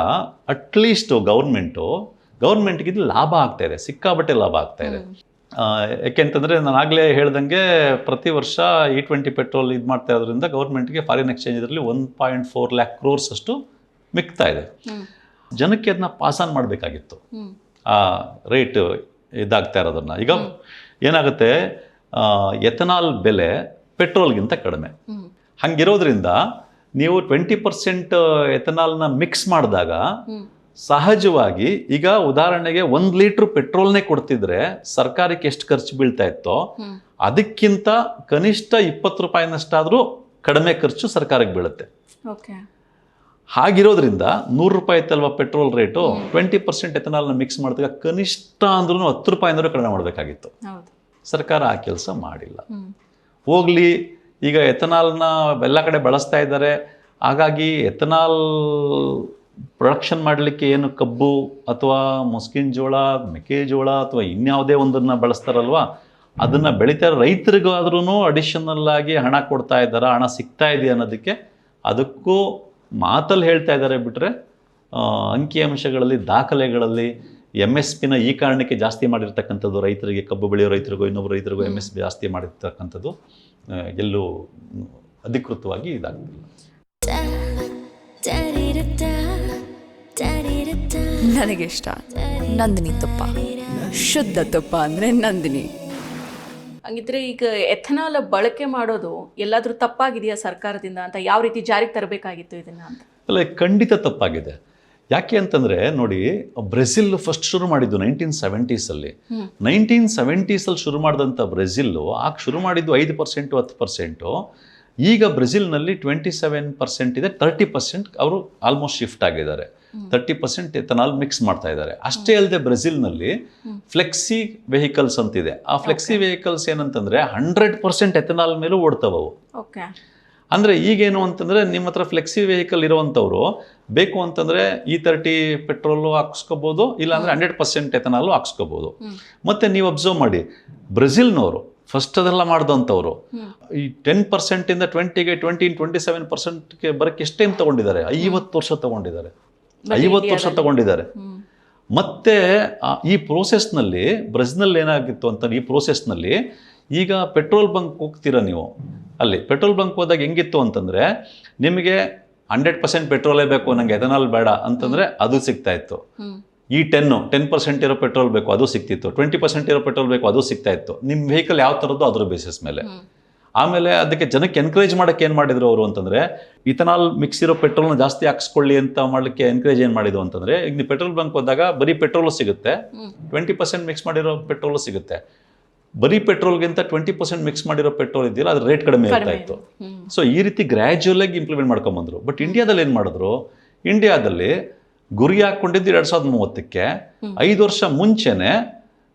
Speaker 1: ಅಟ್ಲೀಸ್ಟ್ ಗೌರ್ಮೆಂಟ್ಗೆ ಇದು ಲಾಭ ಆಗ್ತಾ ಇದೆ, ಸಿಕ್ಕಾಬಟ್ಟೆ ಲಾಭ ಆಗ್ತಾ ಇದೆ. ಯಾಕೆಂತಂದರೆ ನಾನು ಆಗಲೇ ಹೇಳ್ದಂಗೆ ಪ್ರತಿ ವರ್ಷ E20 ಪೆಟ್ರೋಲ್ ಇದು ಮಾಡ್ತಾ ಇರೋದ್ರಿಂದ ಗೌರ್ಮೆಂಟ್ಗೆ ಫಾರಿನ್ ಎಕ್ಸ್ಚೇಂಜ್ ಇದರಲ್ಲಿ 1.4 lakh crores ಅಷ್ಟು ಮಿಕ್ತಾ ಇದೆ. ಜನಕ್ಕೆ ಅದನ್ನ ಪಾಸ್ ಆನ್ ಮಾಡಬೇಕಾಗಿತ್ತು, ಆ ರೇಟ್ ಇದಾಗ್ತಾ ಇರೋದನ್ನ. ಈಗ ಏನಾಗುತ್ತೆ, ಎಥನಾಲ್ ಬೆಲೆ ಪೆಟ್ರೋಲ್ಗಿಂತ ಕಡಿಮೆ. ಹಂಗಿರೋದ್ರಿಂದ ನೀವು 20% ಎಥನಾಲ್ನ ಮಿಕ್ಸ್ ಮಾಡಿದಾಗ ಸಹಜವಾಗಿ, ಈಗ ಉದಾಹರಣೆಗೆ 1 ಲೀಟ್ರ್ ಪೆಟ್ರೋಲ್ನೇ ಕೊಡ್ತಿದ್ರೆ ಸರ್ಕಾರಕ್ಕೆ ಎಷ್ಟು ಖರ್ಚು ಬೀಳ್ತಾ ಇತ್ತೋ ಅದಕ್ಕಿಂತ ಕನಿಷ್ಠ 20 ರೂಪಾಯಿನಷ್ಟಾದರೂ ಕಡಿಮೆ ಖರ್ಚು ಸರ್ಕಾರಕ್ಕೆ ಬೀಳುತ್ತೆ. ಹಾಗಿರೋದ್ರಿಂದ 100 ರೂಪಾಯಿ ಇತ್ತಲ್ವ ಪೆಟ್ರೋಲ್ ರೇಟು, 20% ಎಥನಾಲ್ನ ಮಿಕ್ಸ್ ಮಾಡಿದಾಗ ಕನಿಷ್ಠ ಅಂದ್ರೂ 10 ರೂಪಾಯಿಂದಲೂ ಕಡಿಮೆ ಮಾಡಬೇಕಾಗಿತ್ತು. ಸರ್ಕಾರ ಆ ಕೆಲಸ ಮಾಡಿಲ್ಲ. ಹೋಗಲಿ, ಈಗ ಎಥನಾಲ್ನ ಎಲ್ಲ ಕಡೆ ಬಳಸ್ತಾ ಇದ್ದಾರೆ. ಹಾಗಾಗಿ ಎಥನಾಲ್ ಪ್ರೊಡಕ್ಷನ್ ಮಾಡಲಿಕ್ಕೆ ಏನು ಕಬ್ಬು ಅಥವಾ ಮುಸ್ಕಿನ ಜೋಳ, ಮೆಕ್ಕೆಜೋಳ ಅಥವಾ ಇನ್ಯಾವುದೇ ಒಂದನ್ನು ಬಳಸ್ತಾರಲ್ವ, ಅದನ್ನು ಬೆಳೀತಾ ರೈತರಿಗಾದ್ರೂ ಅಡಿಷನಲ್ ಆಗಿ ಹಣ ಕೊಡ್ತಾ ಇದ್ದಾರೆ, ಹಣ ಸಿಗ್ತಾ ಇದೆ ಅನ್ನೋದಕ್ಕೆ ಅದಕ್ಕೂ ಮಾತಲ್ಲಿ ಹೇಳ್ತಾ ಇದ್ದಾರೆ. ಬಿಟ್ಟರೆ ಅಂಕಿಅಂಶಗಳಲ್ಲಿ, ದಾಖಲೆಗಳಲ್ಲಿ MSPನ ಈ ಕಾರಣಕ್ಕೆ ಜಾಸ್ತಿ ಮಾಡಿರ್ತಕ್ಕಂಥದ್ದು, ರೈತರಿಗೆ, ಕಬ್ಬು ಬೆಳೆಯೋ ರೈತರಿಗೂ ಇನ್ನೊಬ್ಬರು ರೈತರಿಗೂ MSP ಜಾಸ್ತಿ ಮಾಡಿರ್ತಕ್ಕಂಥದ್ದು ಎಲ್ಲೂ ಅಧಿಕೃತವಾಗಿ ಇದಾಗ್ತಿಲ್ಲ.
Speaker 4: ನನಗಿಷ್ಟ ನಂದಿನಿ ತುಪ್ಪ, ಶುದ್ಧ ತುಪ್ಪ ಅಂದರೆ ನಂದಿನಿ.
Speaker 2: ಹಂಗಿದ್ರೆ ಈಗ ಎಥನಾಲ್ ಬಳಕೆ ಮಾಡೋದು ಎಲ್ಲಾದರೂ ತಪ್ಪಾಗಿದೆಯಾ ಸರ್ಕಾರದಿಂದ ಅಂತ? ಯಾವ ರೀತಿ ಜಾರಿಗೆ ತರಬೇಕಾಗಿತ್ತು ಇದನ್ನ ಅಂತ?
Speaker 1: ಅಲ್ಲ, ಖಂಡಿತ ತಪ್ಪಾಗಿದೆ. ಯಾಕೆ ಅಂತಂದರೆ ನೋಡಿ, ಬ್ರೆಜಿಲ್ ಫಸ್ಟ್ ಶುರು ಮಾಡಿದ್ದು 1970s. 1970s ಶುರು ಮಾಡಿದಂಥ ಬ್ರೆಜಿಲ್ಲು ಆಗ ಶುರು ಮಾಡಿದ್ದು 5% 10%. ಈಗ ಬ್ರೆಜಿಲ್ನಲ್ಲಿ 27% ಇದೆ, 30% ಅವರು ಆಲ್ಮೋಸ್ಟ್ ಶಿಫ್ಟ್ ಆಗಿದ್ದಾರೆ. 30% ಎಥನಾಲ್ ಮಿಕ್ಸ್ ಮಾಡ್ತಾ ಇದ್ದಾರೆ. ಅಷ್ಟೇ ಅಲ್ಲದೆ ಬ್ರೆಜಿಲ್ನಲ್ಲಿ ಫ್ಲೆಕ್ಸಿ ವೆಹಿಕಲ್ಸ್ ಅಂತಿದೆ. ಆ ಫ್ಲೆಕ್ಸಿ ವೆಹಿಕಲ್ಸ್ ಏನಂತಂದರೆ 100% ಎಥನಾಲ್ ಮೇಲೂ ಓಡ್ತಾವೆ ಅವು.
Speaker 2: ಓಕೆ.
Speaker 1: ಅಂದರೆ ಈಗೇನು ಅಂತಂದರೆ ನಿಮ್ಮ ಹತ್ರ ಫ್ಲೆಕ್ಸಿ ವೆಹಿಕಲ್ ಇರುವಂಥವ್ರು ಬೇಕು ಅಂತಂದರೆ E30 ಪೆಟ್ರೋಲು ಹಾಕ್ಸ್ಕೋಬೋದು, ಇಲ್ಲಾಂದರೆ 100% ಎಥನಾಲು ಹಾಕ್ಸ್ಕೋಬೋದು. ಮತ್ತು ನೀವು ಅಬ್ಸರ್ವ್ ಮಾಡಿ, ಬ್ರೆಜಿಲ್ನವರು ಫಸ್ಟ್ ಅದೆಲ್ಲ ಮಾಡಿದಂಥವ್ರು ಈ 10%ಇಂದ 20ಗೆ 27%ಗೆ ಬರೋಕ್ಕೆ ಎಷ್ಟು ಟೈಮ್ ತೊಗೊಂಡಿದ್ದಾರೆ? 50 ವರ್ಷ ತೊಗೊಂಡಿದ್ದಾರೆ. 50 ವರ್ಷ ತೊಗೊಂಡಿದ್ದಾರೆ. ಮತ್ತು ಈ ಪ್ರೋಸೆಸ್ನಲ್ಲಿ ಬ್ರೆಜಿಲ್ನಲ್ಲಿ ಏನಾಗಿತ್ತು ಅಂತ, ಈ ಪ್ರೋಸೆಸ್ನಲ್ಲಿ ಈಗ ಪೆಟ್ರೋಲ್ ಬಂಕ್ ಹೋಗ್ತೀರಾ ನೀವು, ಅಲ್ಲಿ ಪೆಟ್ರೋಲ್ ಬಂಕ್ ಹೋದಾಗ ಹೆಂಗಿತ್ತು ಅಂತಂದರೆ, ನಿಮಗೆ 100% ಪೆಟ್ರೋಲೇ ಬೇಕು, ನನಗೆ ಎಥನಾಲ್ ಬೇಡ ಅಂತಂದರೆ ಅದು ಸಿಗ್ತಾ ಇತ್ತು. ಈ 10% ಇರೋ ಪೆಟ್ರೋಲ್ ಬೇಕು, ಅದು ಸಿಗ್ತಿತ್ತು. 20% ಇರೋ ಪೆಟ್ರೋಲ್ ಬೇಕು, ಅದು ಸಿಗ್ತಾ ಇತ್ತು. ನಿಮ್ಮ ವೆಹಿಕಲ್ ಯಾವ ಥರದ್ದು ಅದರ ಬೇಸಿಸ್ ಮೇಲೆ. ಆಮೇಲೆ ಅದಕ್ಕೆ ಜನಕ್ಕೆ ಎನ್ಕರೇಜ್ ಮಾಡೋಕ್ಕೆ ಏನು ಮಾಡಿದ್ರು ಅವರು ಅಂತಂದರೆ, ಇಥನಾಲ್ ಮಿಕ್ಸ್ ಇರೋ ಪೆಟ್ರೋಲ್ನ ಜಾಸ್ತಿ ಹಾಕ್ಸ್ಕೊಳ್ಳಿ ಅಂತ ಮಾಡಲಿಕ್ಕೆ ಎನ್ಕರೇಜ್ ಏನು ಮಾಡಿದ್ರು ಅಂತಂದರೆ, ಈಗ ನೀವು ಪೆಟ್ರೋಲ್ ಬಂಕ್ ಹೋದಾಗ ಬರೀ ಪೆಟ್ರೋಲು ಸಿಗುತ್ತೆ, 20% ಮಿಕ್ಸ್ ಮಾಡಿರೋ ಪೆಟ್ರೋಲು ಸಿಗುತ್ತೆ. ಬರೀ ಪೆಟ್ರೋಲ್ಗಿಂತ 20% ಮಿಕ್ಸ್ ಮಾಡಿರೋ ಪೆಟ್ರೋಲ್ ಇದೆಯಲ್ಲ, ಅದ್ರ ರೇಟ್ ಕಡಿಮೆ ಇರ್ತಾ ಇತ್ತು. ಸೊ ಈ ರೀತಿ ಗ್ರ್ಯಾಜುಯಲ್ ಆಗಿ ಇಂಪ್ಲಿಮೆಂಟ್ ಮಾಡ್ಕೊಂಬಂದ್ರು. ಬಟ್ ಇಂಡಿಯಾದಲ್ಲಿ ಏನು ಮಾಡಿದ್ರು, ಇಂಡಿಯಾದಲ್ಲಿ ಗುರಿ ಹಾಕ್ಕೊಂಡಿದ್ದು 2030ಕ್ಕೆ 5 ವರ್ಷ ಮುಂಚೆನೆ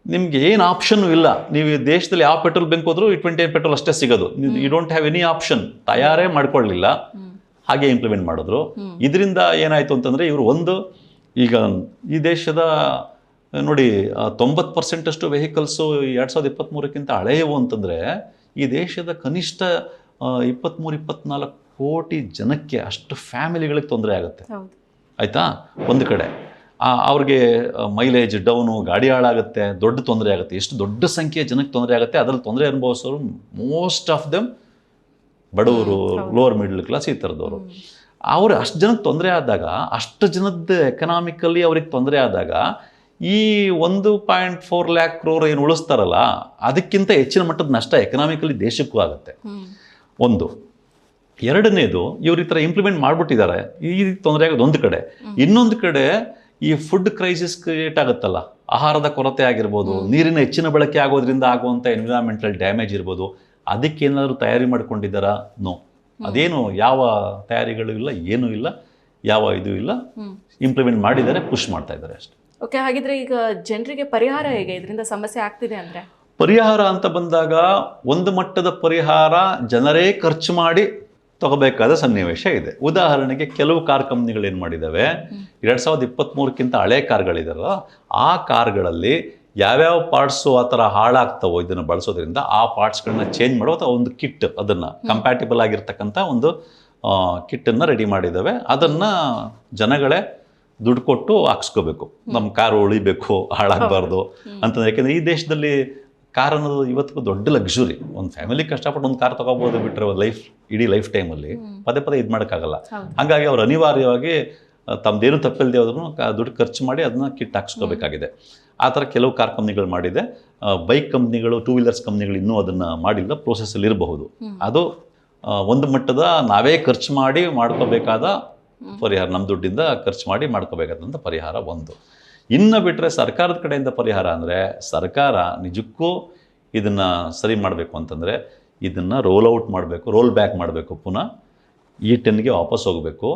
Speaker 1: ನಿಮಗೆ ಏನು ಆಪ್ಷನ್ ಇಲ್ಲ. ನೀವು ದೇಶದಲ್ಲಿ ಯಾವ ಪೆಟ್ರೋಲ್ ಬಂಕ್ ಹೋದ್ರು 20 ಪೆಟ್ರೋಲ್ ಅಷ್ಟೇ ಸಿಗೋದು. You don't have any option. ತಯಾರೇ ಮಾಡ್ಕೊಳ್ಳಿಲ್ಲ, ಹಾಗೆ ಇಂಪ್ಲಿಮೆಂಟ್ ಮಾಡಿದ್ರು. ಇದರಿಂದ ಏನಾಯಿತು ಅಂತಂದರೆ, ಇವರು ಈಗ ಈ ದೇಶದ ನೋಡಿ 90% ವೆಹಿಕಲ್ಸು 2023ಕ್ಕಿಂತ ಹಳೆಯವು ಅಂತಂದರೆ, ಈ ದೇಶದ ಕನಿಷ್ಠ 23-24 ಕೋಟಿ ಜನಕ್ಕೆ, ಅಷ್ಟು ಫ್ಯಾಮಿಲಿಗಳಿಗೆ ತೊಂದರೆ ಆಗುತ್ತೆ. ಆಯಿತಾ? ಒಂದು ಕಡೆ ಅವ್ರಿಗೆ ಮೈಲೇಜ್ ಡೌನು, ಗಾಡಿ ಹಾಳಾಗುತ್ತೆ, ದೊಡ್ಡ ತೊಂದರೆ ಆಗುತ್ತೆ. ಎಷ್ಟು ದೊಡ್ಡ ಸಂಖ್ಯೆಯ ಜನಕ್ಕೆ ತೊಂದರೆ ಆಗುತ್ತೆ. ಅದರಲ್ಲಿ ತೊಂದರೆ ಅನುಭವಿಸೋರು ಮೋಸ್ಟ್ ಆಫ್ ದೆಮ್ ಬಡವರು, ಲೋವರ್ ಮಿಡ್ಲ್ ಕ್ಲಾಸ್, ಈ ಥರದವರು. ಅವರು ಅಷ್ಟು ಜನಕ್ಕೆ ತೊಂದರೆ ಆದಾಗ, ಅಷ್ಟು ಜನದ ಎಕನಾಮಿಕಲಿ ಅವ್ರಿಗೆ ತೊಂದರೆ ಆದಾಗ, ಈ 1.4 lakh crore ಏನು ಉಳಿಸ್ತಾರಲ್ಲ, ಅದಕ್ಕಿಂತ ಹೆಚ್ಚಿನ ಮಟ್ಟದ ನಷ್ಟ ಎಕನಾಮಿಕಲಿ ದೇಶಕ್ಕೂ ಆಗುತ್ತೆ. ಒಂದು. ಎರಡನೇದು, ಇವ್ರು ಈ ಥರ ಇಂಪ್ಲಿಮೆಂಟ್ ಮಾಡಿಬಿಟ್ಟಿದ್ದಾರೆ, ಈ ತೊಂದರೆ ಆಗೋದು ಒಂದು ಕಡೆ. ಇನ್ನೊಂದು ಕಡೆ ಈ ಫುಡ್ ಕ್ರೈಸಿಸ್ ಕ್ರಿಯೇಟ್ ಆಗುತ್ತಲ್ಲ, ಆಹಾರದ ಕೊರತೆ ಆಗಿರ್ಬೋದು, ನೀರಿನ ಹೆಚ್ಚಿನ ಬಳಕೆ ಆಗೋದ್ರಿಂದ ಆಗುವಂಥ ಎನ್ವಿರಾನ್ಮೆಂಟಲ್ ಡ್ಯಾಮೇಜ್ ಇರ್ಬೋದು, ಅದಕ್ಕೇನಾದರೂ ತಯಾರಿ ಮಾಡ್ಕೊಂಡಿದ್ದಾರಾ? ನೋ. ಅದೇನು ಯಾವ ತಯಾರಿಗಳು ಇಲ್ಲ, ಏನೂ ಇಲ್ಲ, ಯಾವ ಇದು ಇಲ್ಲ. ಇಂಪ್ಲಿಮೆಂಟ್ ಮಾಡಿದ್ದಾರೆ, ಪುಷ್ ಮಾಡ್ತಾ ಇದ್ದಾರೆ ಅಷ್ಟೇ.
Speaker 2: ಓಕೆ. ಹಾಗಿದ್ರೆ ಈಗ ಜನರಿಗೆ ಪರಿಹಾರ ಹೇಗೆ, ಇದರಿಂದ ಸಮಸ್ಯೆ ಆಗ್ತಿದೆ ಅಂದರೆ?
Speaker 1: ಪರಿಹಾರ ಅಂತ ಬಂದಾಗ, ಒಂದು ಮಟ್ಟದ ಪರಿಹಾರ ಜನರೇ ಖರ್ಚು ಮಾಡಿ ತಗೋಬೇಕಾದ ಸನ್ನಿವೇಶ ಇದೆ. ಉದಾಹರಣೆಗೆ, ಕೆಲವು ಕಾರ್ ಕಂಪ್ನಿಗಳು ಏನು ಮಾಡಿದ್ದಾವೆ, 2023ಕ್ಕಿಂತ ಹಳೆ ಕಾರ್ಗಳಿದಾರಲ್ಲ, ಆ ಕಾರ್ಗಳಲ್ಲಿ ಯಾವ್ಯಾವ ಪಾರ್ಟ್ಸು ಆ ಥರ ಹಾಳಾಗ್ತವೋ ಇದನ್ನು ಬಳಸೋದ್ರಿಂದ, ಆ ಪಾರ್ಟ್ಸ್ಗಳನ್ನ ಚೇಂಜ್ ಮಾಡೋ ಅಥವಾ ಒಂದು ಕಿಟ್, ಅದನ್ನು ಕಂಪ್ಯಾಟಿಬಲ್ ಆಗಿರ್ತಕ್ಕಂಥ ಒಂದು ಕಿಟ್ಟನ್ನು ರೆಡಿ ಮಾಡಿದ್ದಾವೆ. ಅದನ್ನು ಜನಗಳೇ ದುಡ್ಡು ಕೊಟ್ಟು ಹಾಕ್ಸ್ಕೋಬೇಕು. ನಮ್ಮ ಕಾರು ಉಳಿಬೇಕು, ಹಾಳಾಗಬಾರ್ದು ಅಂತಂದ್ರೆ. ಯಾಕೆಂದರೆ ಈ ದೇಶದಲ್ಲಿ ಕಾರ್ ಅನ್ನೋದು ಇವತ್ತಿಗೂ ದೊಡ್ಡ ಲಕ್ಸುರಿ. ಒಂದು ಫ್ಯಾಮಿಲಿ ಕಷ್ಟಪಟ್ಟು ಒಂದು ಕಾರ್ ತೊಗೋಬೋದು, ಬಿಟ್ಟರೆ ಇಡೀ ಲೈಫ್ ಟೈಮಲ್ಲಿ ಪದೇ ಇದು ಮಾಡೋಕ್ಕಾಗಲ್ಲ. ಹಾಗಾಗಿ ಅವ್ರು ಅನಿವಾರ್ಯವಾಗಿ ತಮ್ಮದೇನು ತಪ್ಪಿಲ್ಲದೆ ಹೋದ್ರೂ ದುಡ್ಡು ಖರ್ಚು ಮಾಡಿ ಅದನ್ನ ಕಿಟ್ ಹಾಕ್ಸ್ಕೋಬೇಕಾಗಿದೆ. ಆ ಥರ ಕೆಲವು ಕಾರ್ ಕಂಪ್ನಿಗಳು ಮಾಡಿದೆ. ಬೈಕ್ ಕಂಪ್ನಿಗಳು, 2 ವೀಲರ್ಸ್ ಕಂಪ್ನಿಗಳು ಇನ್ನೂ ಅದನ್ನು ಮಾಡಿಲ್ಲ, ಪ್ರೋಸೆಸ್ಸಲ್ಲಿ ಇರಬಹುದು. ಅದು ಒಂದು ಮಟ್ಟದ ನಾವೇ ಖರ್ಚು ಮಾಡಿ ಮಾಡ್ಕೋಬೇಕಾದ ಪರಿಹಾರ, ನಮ್ಮ ದುಡ್ಡಿಂದ ಖರ್ಚು ಮಾಡಿ ಮಾಡ್ಕೋಬೇಕಾದಂಥ ಪರಿಹಾರ ಒಂದು. ಇನ್ನು ಬಿಟ್ಟರೆ ಸರ್ಕಾರದ ಕಡೆಯಿಂದ ಪರಿಹಾರ ಅಂದರೆ, ಸರ್ಕಾರ ನಿಜಕ್ಕೂ ಇದನ್ನು ಸರಿ ಮಾಡಬೇಕು ಅಂತಂದರೆ, ಇದನ್ನು ರೋಲ್ ಬ್ಯಾಕ್ ಮಾಡಬೇಕು. ಪುನಃ E10ಗೆ ವಾಪಸ್ ಹೋಗಬೇಕು.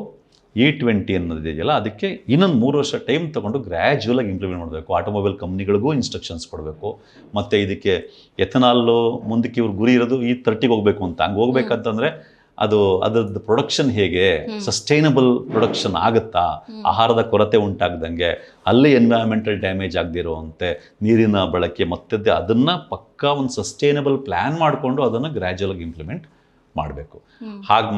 Speaker 1: E20 ಅನ್ನೋದಿದೆಯಲ್ಲ, ಅದಕ್ಕೆ ಇನ್ನೊಂದು 3 ವರ್ಷ ಟೈಮ್ ತೊಗೊಂಡು ಗ್ರ್ಯಾಜುವಲಾಗಿ ಇಂಪ್ಲಿಮೆಂಟ್ ಮಾಡಬೇಕು. ಆಟೋಮೊಬೈಲ್ ಕಂಪ್ನಿಗಳಿಗೂ ಇನ್ಸ್ಟ್ರಕ್ಷನ್ಸ್ ಕೊಡಬೇಕು. ಮತ್ತು ಇದಕ್ಕೆ ಎಥನಾಲು ಮುಂದಕ್ಕೆ ಇವ್ರ ಗುರಿ ಇರೋದು E30ಗೆ ಹೋಗಬೇಕು ಅಂತ. ಹಂಗೆ ಹೋಗ್ಬೇಕಂತಂದರೆ ಅದರದ್ದು ಪ್ರೊಡಕ್ಷನ್ ಹೇಗೆ ಸಸ್ಟೈನಬಲ್ ಪ್ರೊಡಕ್ಷನ್ ಆಗುತ್ತಾ, ಆಹಾರದ ಕೊರತೆ ಉಂಟಾಗ್ದಂಗೆ, ಅಲ್ಲಿ ಎನ್ವೈರನ್ಮೆಂಟಲ್ ಡ್ಯಾಮೇಜ್ ಆಗದಿರುವಂತೆ, ನೀರಿನ ಬಳಕೆ ಮತ್ತದೇ, ಅದನ್ನು ಪಕ್ಕಾ ಒಂದು ಸಸ್ಟೈನಬಲ್ ಪ್ಲ್ಯಾನ್ ಮಾಡಿಕೊಂಡು ಅದನ್ನು ಗ್ರ್ಯಾಜುವಲಾಗಿ ಇಂಪ್ಲಿಮೆಂಟ್ ಮಾಡಬೇಕು. ಹಾಗೆ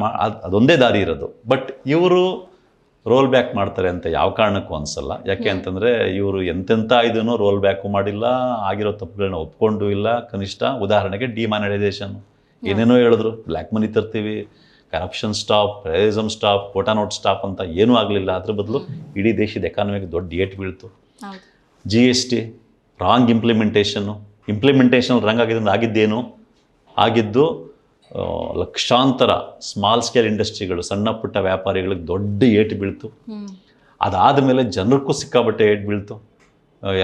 Speaker 1: ಅದೊಂದೇ ದಾರಿ ಇರೋದು. ಬಟ್ ಇವರು ರೋಲ್ ಬ್ಯಾಕ್ ಮಾಡ್ತಾರೆ ಅಂತ ಯಾವ ಕಾರಣಕ್ಕೂ ಅನಿಸಲ್ಲ. ಯಾಕೆ ಅಂತಂದರೆ, ಇವರು ಎಂತೆಂಥ ಇದನ್ನು ರೋಲ್ ಬ್ಯಾಕು ಮಾಡಿಲ್ಲ, ಆಗಿರೋ ತಪ್ಪುಗಳನ್ನ ಒಪ್ಕೊಂಡು ಇಲ್ಲ. ಕನಿಷ್ಠ ಉದಾಹರಣೆಗೆ ಡಿಮಾನಿಟೈಸೇಷನ್ ಏನೇನೋ ಹೇಳಿದ್ರು, ಬ್ಲ್ಯಾಕ್ ಮನಿ ತರ್ತೀವಿ, ಕರಪ್ಷನ್ ಸ್ಟಾಪ್, ಟೆರರಿಸಮ್ ಸ್ಟಾಪ್, ಕೋಟಾ ನೋಟ್ ಸ್ಟಾಪ್ ಅಂತ ಏನೂ ಆಗಲಿಲ್ಲ. ಅದ್ರ ಬದಲು ಇಡೀ ದೇಶದ ಎಕಾನಮಿಗೆ ದೊಡ್ಡ ಏಟು ಬೀಳ್ತು. GST ರಾಂಗ್ ಇಂಪ್ಲಿಮೆಂಟೇಷನ್ ರಾಂಗ್ ಆಗಿದ್ದೇನು ಆಗಿದ್ದು, ಲಕ್ಷಾಂತರ ಸ್ಮಾಲ್ ಸ್ಕೇಲ್ ಇಂಡಸ್ಟ್ರಿಗಳು, ಸಣ್ಣ ಪುಟ್ಟ ವ್ಯಾಪಾರಿಗಳಿಗೆ ದೊಡ್ಡ ಏಟು ಬೀಳ್ತು. ಅದಾದ ಮೇಲೆ ಜನರಿಗೂ ಸಿಕ್ಕಾಬಟ್ಟೆ ಏಟ್ ಬೀಳ್ತು.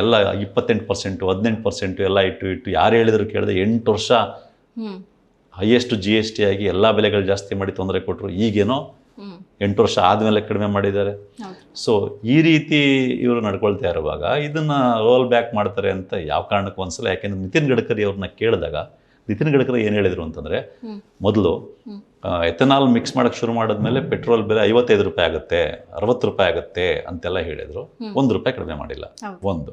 Speaker 1: ಎಲ್ಲ 28%, 18% ಎಲ್ಲ ಇಟ್ಟು ಯಾರು ಹೇಳಿದ್ರು ಕೇಳಿದೆ 8 ವರ್ಷ ಹೈಯೆಸ್ಟ್ GST ಆಗಿ ಎಲ್ಲ ಬೆಲೆಗಳು ಜಾಸ್ತಿ ಮಾಡಿ ತೊಂದರೆ ಕೊಟ್ಟರು. ಈಗೇನೋ 8 ವರ್ಷ ಆದಮೇಲೆ ಕಡಿಮೆ ಮಾಡಿದ್ದಾರೆ. ಸೊ ಈ ರೀತಿ ಇವರು ನಡ್ಕೊಳ್ತಾ ಇರುವಾಗ ಇದನ್ನು ರೋಲ್ ಬ್ಯಾಕ್ ಮಾಡ್ತಾರೆ ಅಂತ ಯಾವ ಕಾರಣಕ್ಕೂ ಅನ್ಸಲ್ಲ. ಯಾಕೆಂದರೆ ನಿತಿನ್ ಗಡ್ಕರಿ ಅವ್ರನ್ನ ಕೇಳಿದಾಗ ನಿತಿನ್ ಗಡ್ಕರಿ ಏನು ಹೇಳಿದರು ಅಂತಂದರೆ, ಮೊದಲು ಎಥನಾಲ್ ಮಿಕ್ಸ್ ಮಾಡೋಕ್ಕೆ ಶುರು ಮಾಡಿದ್ಮೇಲೆ ಪೆಟ್ರೋಲ್ ಬೆಲೆ 55 ರೂಪಾಯಿ ಆಗುತ್ತೆ, 60 ರೂಪಾಯಿ ಆಗುತ್ತೆ ಅಂತೆಲ್ಲ ಹೇಳಿದರು. 1 ರೂಪಾಯಿ ಕಡಿಮೆ ಮಾಡಿಲ್ಲ. ಒಂದು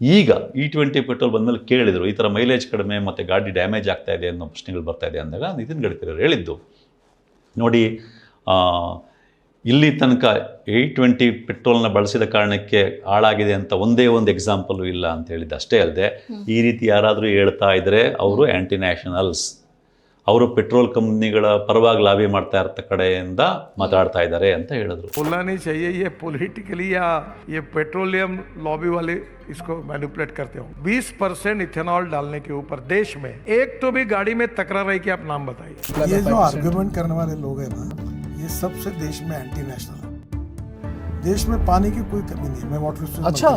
Speaker 1: ಈಗ E20 ಪೆಟ್ರೋಲ್ ಬಂದಮೇಲೆ ಕೇಳಿದರು, ಈ ಥರ ಮೈಲೇಜ್ ಕಡಿಮೆ ಮತ್ತು ಗಾಡಿ ಡ್ಯಾಮೇಜ್ ಆಗ್ತಾ ಇದೆ ಅನ್ನೋ ಪ್ರಶ್ನೆಗಳು ಬರ್ತಾ ಇದೆ ಅಂದಾಗ ನಿತಿನ್ ಗಡ್ಕರಿ ಅವರು ಹೇಳಿದ್ದು, ನೋಡಿ ಇಲ್ಲಿ ತನಕ E20 ಪೆಟ್ರೋಲ್ನ ಬಳಸಿದ ಕಾರಣಕ್ಕೆ ಹಾಳಾಗಿದೆ ಅಂತ ಒಂದೇ ಒಂದು ಎಕ್ಸಾಂಪಲು ಇಲ್ಲ ಅಂತ ಹೇಳಿದ್ದು ಅಷ್ಟೇ ಅಲ್ಲದೆ, ಈ ರೀತಿ ಯಾರಾದರೂ ಹೇಳ್ತಾ ಇದ್ದರೆ ಅವರು ಆ್ಯಂಟಿ ನ್ಯಾಷನಲ್ಸ್, ಅವರು ಪೆಟ್ರೋಲ್ ಕಂಪ್ನಿಗಳ ಪರವಾಗಿ ಲಾಬಿ ಮಾಡ್ತಾ ಇರ್ತ ಕಡೆಯಿಂದ ಮಾತಾಡ್ತಾ ಇದ್ದಾರೆ ಅಂತ ಹೇಳಿದ್ರು.
Speaker 5: बोलना नहीं चाहिए ये पॉलिटिकली या ये पेट्रोलियम लॉबी वाले इसको मैनिपुलेट करते हो. 20% इथेनॉल डालने के ऊपर देश में एक तो भी गाड़ी में तकरार है कि आप नाम बताइए.
Speaker 6: ये जो आर्गुमेंट करने वाले लोग हैं ना, ये सबसे देश में एंटी नेशनल है. देश में पानी की कोई कमी नहीं है. मैं वाटर रिसोर्स
Speaker 1: अच्छा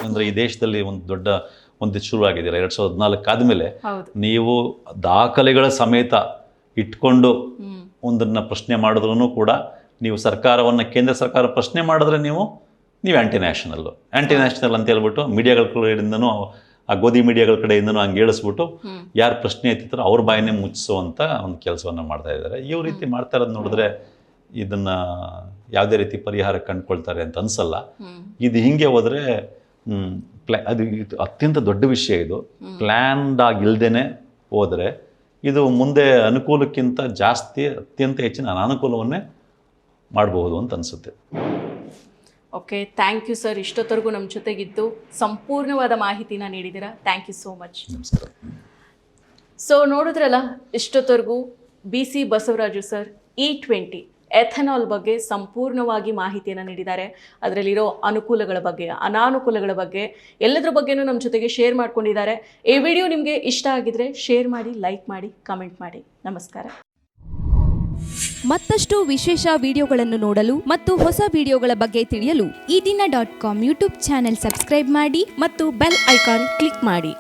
Speaker 1: ಅಂದರೆ ಈ ದೇಶದಲ್ಲಿ ಒಂದು ದೊಡ್ಡ ಒಂದು ಶುರುವಾಗಿದ್ದೀರ 2014 ಆದಮೇಲೆ ನೀವು ದಾಖಲೆಗಳ ಸಮೇತ ಇಟ್ಕೊಂಡು ಒಂದನ್ನು ಪ್ರಶ್ನೆ ಮಾಡಿದ್ರೂ ಕೂಡ ನೀವು ಸರ್ಕಾರವನ್ನು, ಕೇಂದ್ರ ಸರ್ಕಾರ ಪ್ರಶ್ನೆ ಮಾಡಿದ್ರೆ ನೀವು ಆ್ಯಂಟಿ ನ್ಯಾಷನಲ್ಲು ಅಂತ ಹೇಳ್ಬಿಟ್ಟು ಮೀಡಿಯಾಗಳ ಕಡೆಯಿಂದನೂ, ಆ ಗೋಧಿ ಮೀಡಿಯಾಗಳ ಕಡೆಯಿಂದನೂ ಹಂಗೆ ಹೇಳಿಸ್ಬಿಟ್ಟು ಯಾರು ಪ್ರಶ್ನೆ ಎತ್ತಿದ್ರು ಅವ್ರ ಬಾಯನ್ನೇ ಮುಚ್ಚಿಸುವಂಥ ಒಂದು ಕೆಲಸವನ್ನು ಮಾಡ್ತಾ ಇದ್ದಾರೆ. ಈ ರೀತಿ ಮಾಡ್ತಾ ಇರೋದು ನೋಡಿದ್ರೆ ಇದನ್ನು ಯಾವುದೇ ರೀತಿ ಪರಿಹಾರ ಕಂಡುಕೊಳ್ತಾರೆ ಅಂತ ಅನಿಸಲ್ಲ. ಇದು ಹಿಂಗೆ ಹೋದರೆ ಅದು ಅತ್ಯಂತ ದೊಡ್ಡ ವಿಷಯ. ಇದು ಪ್ಲ್ಯಾನ್ಡ್ ಆಗಿಲ್ದೇ ಹೋದರೆ ಇದು ಮುಂದೆ ಅನುಕೂಲಕ್ಕಿಂತ ಜಾಸ್ತಿ ಅತ್ಯಂತ ಹೆಚ್ಚಿನ ಅನಾನುಕೂಲವನ್ನೇ ಮಾಡಬಹುದು ಅಂತ ಅನಿಸುತ್ತೆ.
Speaker 2: Okay, thank you sir. ಇಷ್ಟೊತ್ತರೆಗೂ ನಮ್ಮ ಜೊತೆಗಿದ್ದು ಸಂಪೂರ್ಣವಾದ ಮಾಹಿತಿನ ನೀಡಿದ್ದೀರಾ. Thank you so much.
Speaker 1: ನಮಸ್ಕಾರ.
Speaker 2: ಸೊ ನೋಡಿದ್ರಲ್ಲ, ಇಷ್ಟೊತ್ತರೆಗೂ BC Basavaraju sir E20 ethanol ಬಗ್ಗೆ ಸಂಪೂರ್ಣವಾಗಿ ಮಾಹಿತಿಯನ್ನು ನೀಡಿದ್ದಾರೆ. ಅದರಲ್ಲಿರೋ ಅನುಕೂಲಗಳ ಬಗ್ಗೆ, ಅನಾನುಕೂಲಗಳ ಬಗ್ಗೆ, ಎಲ್ಲದರ ಬಗ್ಗೆನೂ ನಮ್ಮ ಜೊತೆಗೆ ಶೇರ್ ಮಾಡ್ಕೊಂಡಿದ್ದಾರೆ. ಈ ವಿಡಿಯೋ ನಿಮಗೆ ಇಷ್ಟ ಆಗಿದ್ರೆ ಶೇರ್ ಮಾಡಿ, ಲೈಕ್ ಮಾಡಿ, ಕಮೆಂಟ್ ಮಾಡಿ. ನಮಸ್ಕಾರ.
Speaker 7: ಮತ್ತಷ್ಟು ವಿಶೇಷ ವಿಡಿಯೋಗಳನ್ನು ನೋಡಲು ಮತ್ತು ಹೊಸ ವಿಡಿಯೋಗಳ ಬಗ್ಗೆ ತಿಳಿಯಲು
Speaker 8: EDina.com ಯೂಟ್ಯೂಬ್ ಚಾನೆಲ್ ಸಬ್ಸ್ಕ್ರೈಬ್ ಮಾಡಿ
Speaker 7: ಮತ್ತು ಬೆಲ್ ಐಕಾನ್ ಕ್ಲಿಕ್ ಮಾಡಿ.